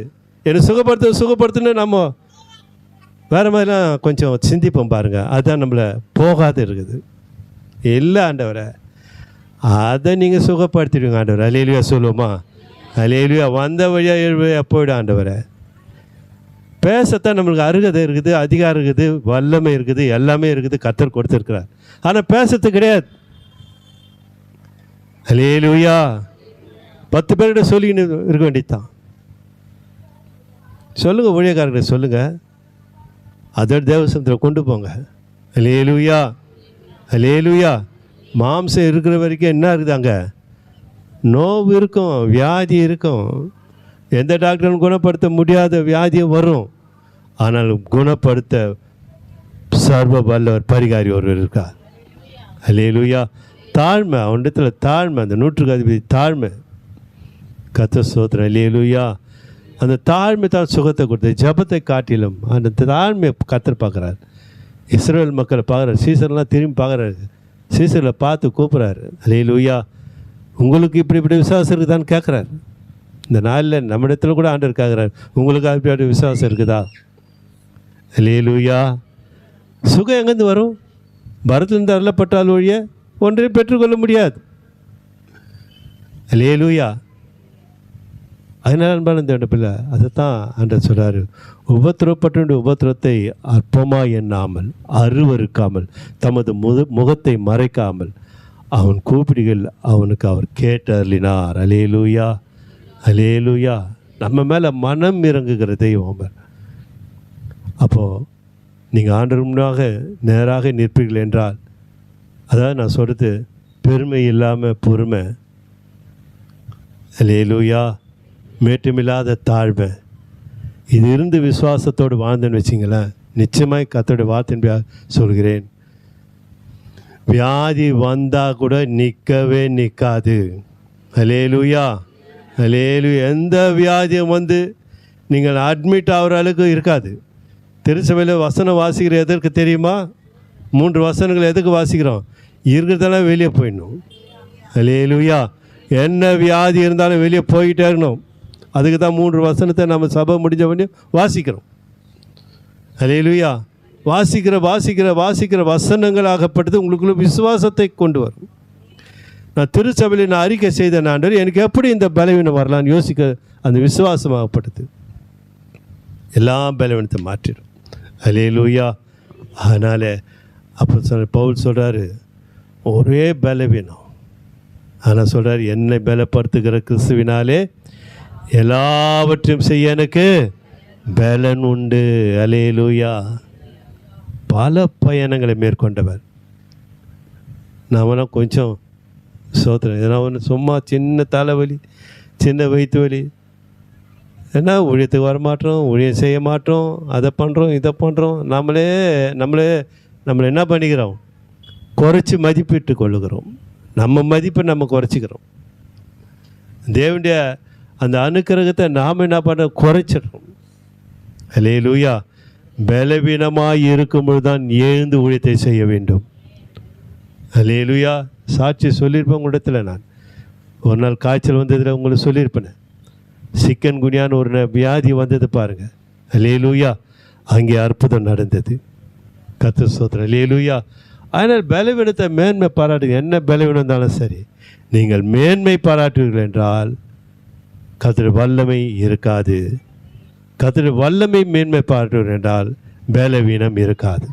[SPEAKER 1] என்னை சுகப்படுத்தணுன்னு நம்ம வேறு மாதிரிலாம் கொஞ்சம் சிந்திப்போம் பாருங்கள். அதுதான் நம்மளை போகாது இருக்குது. இல்லை ஆண்டவரை, அதை நீங்கள் சுகப்படுத்திடுவீங்க ஆண்டவர். அல்லேலூயா சொல்லுவோமா. அல்லேலூயா. வந்த வழியாக போய்டும் ஆண்டவரை. பேசத்தான் நம்மளுக்கு அருகதை இருக்குது, அதிகாரம் இருக்குது, வல்லமை இருக்குது, எல்லாமே இருக்குது, கர்த்தர் கொடுத்துருக்கிறார். ஆனால் பேசத்து கிடையாது. அல்லேலூயா. 10 பேர்கிட்ட சொல்லின்னு இருக்க வேண்டியதுதான். சொல்லுங்கள், ஊழியக்காரர்கிட்ட சொல்லுங்கள், அதோட தேவசனத்தில் கொண்டு போங்க. அல்லேலூயா, அல்லேலூயா. மாம்சம் இருக்கிற வரைக்கும் என்ன இருக்குது? அங்கே நோவு இருக்கும், வியாதி இருக்கும். எந்த டாக்டரும் குணப்படுத்த முடியாத வியாதியும் வரும். ஆனால் குணப்படுத்த சர்வ வல்லவர் பரிகாரி ஒருவர் இருக்கார். அல்லேலூயா. தாழ்மை, அவனிடத்தில் தாழ்மை, அந்த 100க்கு அதிபதி தாழ்மை. கர்த்தர் ஸ்தோத்திரம். அல்லேலூயா. அந்த தாழ்மை தான் சுகத்தை கொடுத்தது. ஜபத்தை காட்டிலும் அந்த தாழ்மையை கர்த்தர் பார்க்குறாரு. இஸ்ரவேல் மக்களை பார்க்குறாரு. சீசர்லாம் திரும்பி பார்க்குறாரு. சீசர்களை பார்த்து கூப்பிட்றாரு. அல்லேலூயா. உங்களுக்கு இப்படி விசுவாசம் இருக்குதான்னு கேட்குறாரு. இந்த நாளில் நம்ம இடத்துல கூட ஆண்டவர் கேட்குறாரு, உங்களுக்கு அப்படி விசுவாசம் இருக்குதா? அல்லேலூயா. சுகம் எங்கேருந்து வரும்? பரத்திலிருந்து அருளப்பட்டால் ஒழிய ஒன்றையும் பெற்றுக்கொள்ள முடியாது. அல்லேலூயா. அதனால் அன்பான இந்த பிள்ளை அதைத்தான் ஆண்டவர் சொல்கிறாரு, உபத்திரப்பட்டு உபத்திரத்தை அற்பமாக எண்ணாமல், அருவருக்காமல், தமது முகத்தை மறைக்காமல் அவன் கூப்பிடுகள் அவனுக்கு அவர் கேட்டருளினார். அல்லேலூயா, அல்லேலூயா. நம்ம மேலே மனம் இறங்குகிற தெய்வம் அவர். அப்போது நீங்கள் ஆண்டவர் முன்னாக நேராக நிற்பீர்கள் என்றால், அதாவது நான் சொல்கிறது பெருமை இல்லாமல் பொறுமை, அல்லேலூயா, மேட்டுமில்லாத தாழ்மை, இது இருந்து விசுவாசத்தோடு வாழ்ந்தேன்னு வச்சிங்களேன், நிச்சயமாய் கர்த்தருடைய வார்த்தையின் சொல்கிறேன், வியாதி வந்தால் கூட நிற்கவே நிற்காது. அல்லேலூயா, அல்லேலூயா. எந்த வியாதியும் வந்து நீங்கள் அட்மிட் ஆகிற அளவுக்கு இருக்காது. திருச்சபையில் வசனம் வாசிக்கிற எதற்கு தெரியுமா? 3 வசனங்கள் எதுக்கு வாசிக்கிறோம்? இருக்கிறதெல்லாம் வெளியே போயிடணும். அல்லேலூயா. என்ன வியாதி இருந்தாலும் வெளியே போய்கிட்டே இருக்கணும். அதுக்கு தான் 3 வசனத்தை நம்ம சபை முடிஞ்ச உடனே வாசிக்கிறோம். அல்லேலூயா. வாசிக்கிற வாசிக்கிற வாசிக்கிற வசனங்கள் ஆகப்பட்டது உங்களுக்குள்ள விசுவாசத்தை கொண்டு வரும். நான் திருச்சபையில் நான் அறிக்கை செய்த ஆண்டவர் எனக்கு எப்படி இந்த பலவீனம் வரலான்னு யோசிக்க அந்த விசுவாசமாகப்பட்டது எல்லா பலவீனத்தை மாற்றிடும். அல்லேலூயா. அதனால் அப்போ பவுல் சொல்கிறாரு, ஒரே பலவீனம், ஆனால் சொல்கிறார், என்னை பலப்படுத்துகிற கிறிஸ்துவினாலே எல்லாவற்றையும் செய்ய எனக்கு பலன் உண்டு. அல்லேலூயா. பல பயணங்களை மேற்கொண்டவர். நாமலாம் கொஞ்சம் சோதனை, ஏன்னா ஒன்று சும்மா சின்ன தலைவலி, சின்ன வயிற்று வலி, ஏன்னா ஊழியத்துக்கு வரமாட்டோம், ஊழியம் செய்ய மாட்டோம், அதை பண்ணுறோம், இதை பண்ணுறோம், நம்மளை என்ன பண்ணிக்கிறோம்? குறைச்சி மதிப்பிட்டு கொள்ளுகிறோம். நம்ம மதிப்பை நம்ம குறைச்சிக்கிறோம். தேவனுடைய அந்த அனுக்கிரகத்தை நாம் என்ன பண்ண குறைச்சிடுறோம். அல்லேலூயா. பலவீனமாக இருக்கும்போது தான் எழுந்து ஊழியத்தை செய்ய வேண்டும். அல்லேலூயா. சாட்சி சொல்லியிருப்பேன் உங்களிடத்தில். நான் ஒரு நாள் காய்ச்சல் வந்ததில் உங்களுக்கு சொல்லியிருப்பேன். சிக்கன் குனியான்னு ஒரு வியாதி வந்தது பாருங்கள். அல்லேலூயா. அங்கே அற்புதம் நடந்தது. கர்த்தர் ஸ்தோத்திரம். அல்லேலூயா. அதனால் பலவீனத்தை மேன்மை பாராட்டுங்க. என்ன பலவீனம் இருந்தாலும் சரி, நீங்கள் மேன்மை பாராட்டுவீர்கள் என்றால் கர்த்தருடைய வல்லமை இருக்காது. கர்த்தருடைய வல்லமை மேன்மை பாராட்டுவீர்கள் என்றால் பலவீனம் இருக்காது.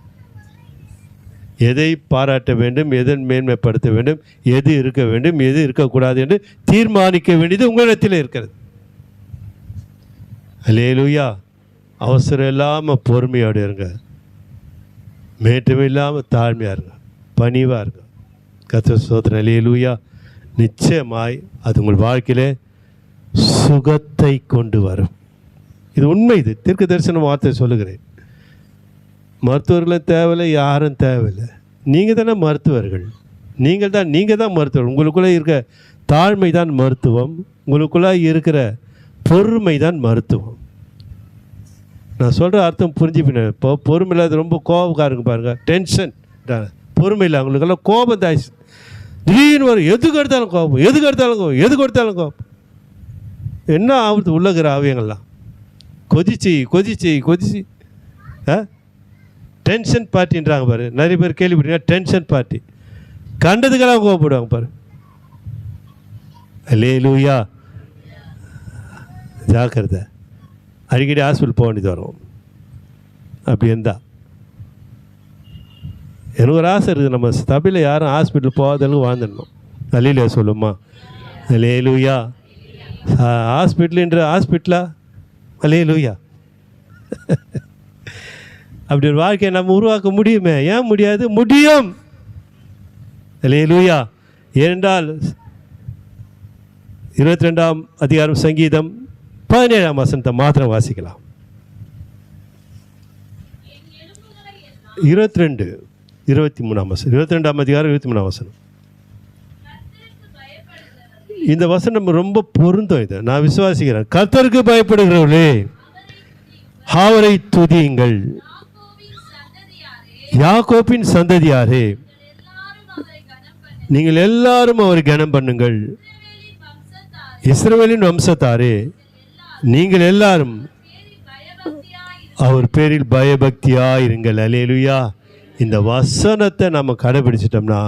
[SPEAKER 1] எதை பாராட்ட வேண்டும், எதை மேன்மைப்படுத்த வேண்டும், எது இருக்க வேண்டும், எது இருக்கக்கூடாது என்று தீர்மானிக்க வேண்டியது உங்களிடத்தில் இருக்கிறது. அல்லேலூயா. அவசரம் இல்லாமல் பொறுமையோடு இருங்க. மேற்றம் இல்லாமல் தாழ்மையாக இருங்க. பணிவாக இருங்க. கர்த்தர் ஸ்தோத்திரம். அல்லேலூயா. நிச்சயமாய் அது உங்கள் வாழ்க்கையிலே சுகத்தை கொண்டு வரும். இது உண்மை. இது தீர்க்க தரிசன வார்த்தை சொல்லுகிறேன். மருத்துவர்களும் தேவையில்லை, யாரும் தேவையில்லை. நீங்கள் தானே மருத்துவர்கள். நீங்கள் தான் மருத்துவர். உங்களுக்குள்ளே இருக்க தாழ்மை தான் மருத்துவம். உங்களுக்குள்ளே இருக்கிற பொறுமை தான் மருத்துவம். நான் சொல்கிற அர்த்தம் புரிஞ்சுப்பினேன். இப்போ பொறுமை இல்லாத ரொம்ப கோபக்காரங்க பாருங்கள். டென்ஷன். பொறுமை இல்லை. அவங்களுக்கெல்லாம் கோபம் தாய்ச்சி திடீர்னு வரும். எதுக்கு எடுத்தாலும் கோபம். என்ன ஆகுது உள்ளகிற ஆவியங்கள்லாம்? கொதிச்சு டென்ஷன் பார்ட்டின்றாங்க பாரு. நிறைய பேர் கேள்விப்பட்டீங்கன்னா டென்ஷன் பார்ட்டி. கண்டதுக்கெல்லாம் கோவப்படுவாங்க பாரு. அல்லேலூயா. ஜாக்கிரதை. அடிக்கடி ஹாஸ்பிட்டல் போக வேண்டியது வரும். அப்படி இருந்தால் எனக்கு ஒரு ஆசை இருக்குது. நம்ம சபையில் யாரும் ஹாஸ்பிட்டல் போகாதளவுக்கு வாழ்ந்துடணும். அல்லேலூயா சொல்லுமா? அல்லேலூயா. ஹாஸ்பிட்டலா? அல்லேலூயா. அப்படி ஒரு வாழ்க்கையை நம்ம உருவாக்க முடியுமே? ஏன் முடியாது? முடியும். அல்லேலூயா. ஏனென்றால் 22ஆம் அதிகாரம் சங்கீதம் 17ஆம் வசனத்தை மாத்திரம் வாசிக்கலாம். 23ஆம் வசனம். 22ஆம் அதிகாரம் 23ஆம் வசனம். இந்த வசனம் ரொம்ப பொருந்தும். இதை நான் விசுவாசிக்கிறேன். கர்த்தருக்கு பயப்படுகிறவர்களே அவரை துதியுங்கள். யாக்கோபின் சந்ததியாரே நீங்கள் எல்லாரும் அவரை கனம் பண்ணுங்கள். இஸ்ரவேலின் வம்சத்தாரே நீங்கள் எல்லாரும் அவர் பேரில் பயபக்தியாயிருங்கள். அல்லேலூயா. இந்த வசனத்தை நம்ம கடைபிடிச்சிட்டோம்னா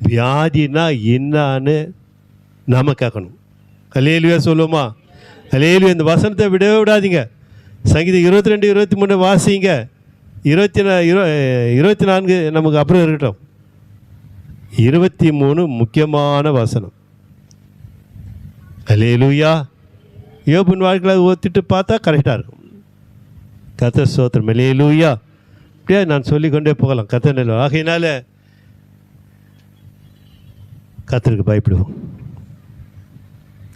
[SPEAKER 1] வியாதினா என்னான்னு நாம் கேட்கணும். அல்லேலூயா சொல்லுமா? அல்லேலூயா. இந்த வசனத்தை விடவே விடாதீங்க. சங்கீதம் 22, 23 வாசிங்க. 24 நமக்கு அப்புறம் இருக்கட்டும். 23 முக்கியமான வசனம். அல்லேலூயா. யோபின் வாழ்க்கையில் ஒத்துட்டு பார்த்தா கரெக்டாக இருக்கும். கர்த்தர் ஸ்தோத்திரம். அல்லேலூயா. அப்படியே நான் சொல்லிக்கொண்டே போகலாம். கர்த்தர் நல்ல. ஆகையினால கர்த்தருக்கு பயப்படுவோம்.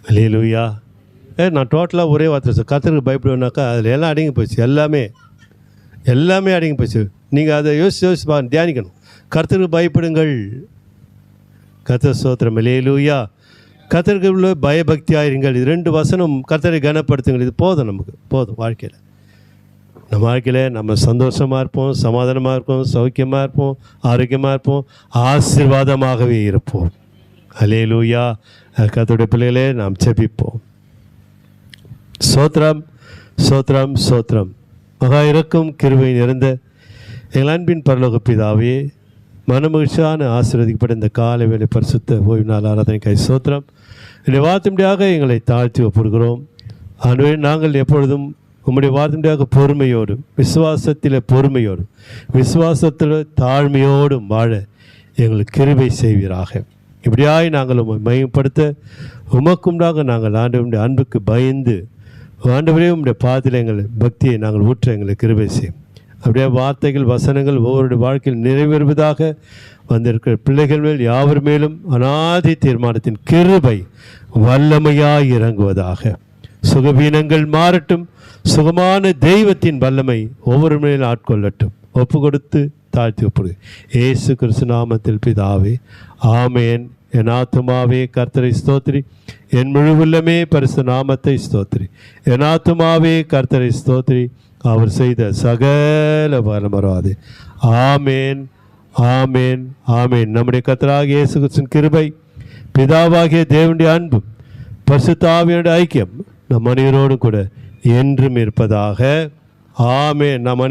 [SPEAKER 1] அல்லேலூயா. நான் டோட்டலாக ஒரே வார்த்தை கர்த்தருக்கு பயப்படுவேன்னாக்கா அதில் எல்லாம் அடங்கி போச்சு. எல்லாமே அடங்கி போச்சு. நீங்கள் அதை யோசிச்சு தியானிக்கணும். கர்த்தருக்கு பயப்படுங்கள். கர்த்தர் ஸ்தோத்திரம். அல்லேலூயா. கர்த்தருக்கு உள்ள பயபக்தியாயிருங்கள். இது 2 வசனம். கர்த்தரை கனப்படுத்துங்கள். இது போதும். நமக்கு போதும். வாழ்க்கையில் நம்ம வாழ்க்கையில் நம்ம சந்தோஷமாக இருப்போம், சமாதானமாக இருப்போம், சௌக்கியமாக இருப்போம், ஆரோக்கியமாக இருப்போம், ஆசீர்வாதமாகவே இருப்போம். அல்லேலூயா. கர்த்தருடைய பிள்ளைகளே நாம் ஜெபிப்போம். ஸ்தோத்திரம், ஸ்தோத்திரம், ஸ்தோத்திரம். மகா இரக்கம் கிருபை நிறைந்த எங்கள் அன்பின் பரலோக பிதாவே, மனமகிழ்ச்சியான ஆசீர்வதிக்கப்பட்ட இந்த காலை வேளை பரிசுத்த ஓய்வு நாள் ஆராதனைக்காய் ஸ்தோத்திரம். இந்த வார்த்தையாக எங்களை தாழ்த்தி ஒப்புகிறோம். ஆகவே நாங்கள் எப்பொழுதும் உம்முடைய வார்த்தையாக பொறுமையோடும், விசுவாசத்தில் தாழ்மையோடும் வாழ எங்களுக்கு கிருபை செய்வீராக. இப்படியாய் நாங்கள் உம்மை மையப்படுத்த உமக்குண்டாக நாங்கள் ஆண்டவருடைய அன்புக்கு பயந்து ஆண்டவரே உம்முடைய பாதத்தில் எங்கள் பக்தியை நாங்கள் ஊற்ற எங்களுக்கு கிருபை செய்யும். அப்படியே வார்த்தைகள் வசனங்கள் ஒவ்வொருடைய வாழ்க்கையில் நிறைவேறுவதாக. வந்திருக்கிற பிள்ளைகள் மேல் யாவர் மேலும் அநாதி தீர்மானத்தின் கிருபை வல்லமையாய் இறங்குவதாக. சுகவீனங்கள் மாறட்டும். சுகமான தெய்வத்தின் வல்லமை ஒவ்வொரு மேலும் ஆட்கொள்ளட்டும். ஒப்பு கொடுத்து தாழ்த்தி ஒப்புடு. இயேசு கிறிஸ்து நாமத்தில் பிதாவே. ஆமேன், என் ஆத்துமாவே கர்த்தரை ஸ்தோத்திரி, என் முழு உள்ளமே பரிசு நாமத்தை ஸ்தோத்திரி. என் ஆத்துமாவே கர்த்தரை ஸ்தோத்திரி, அவர் செய்த சகல மறவாதே. ஆமேன், ஆமேன், ஆமேன். நம்முடைய கர்த்தராகிய இயேசு கிறிஸ்துவின் கிருபை, பிதாவாகிய தேவனுடைய அன்பும் பரிசுத்த ஆவியானவருடைய ஐக்கியம் நம் அனைவரோடு கூட என்றும் இருப்பதாக. ஆமேன். நம்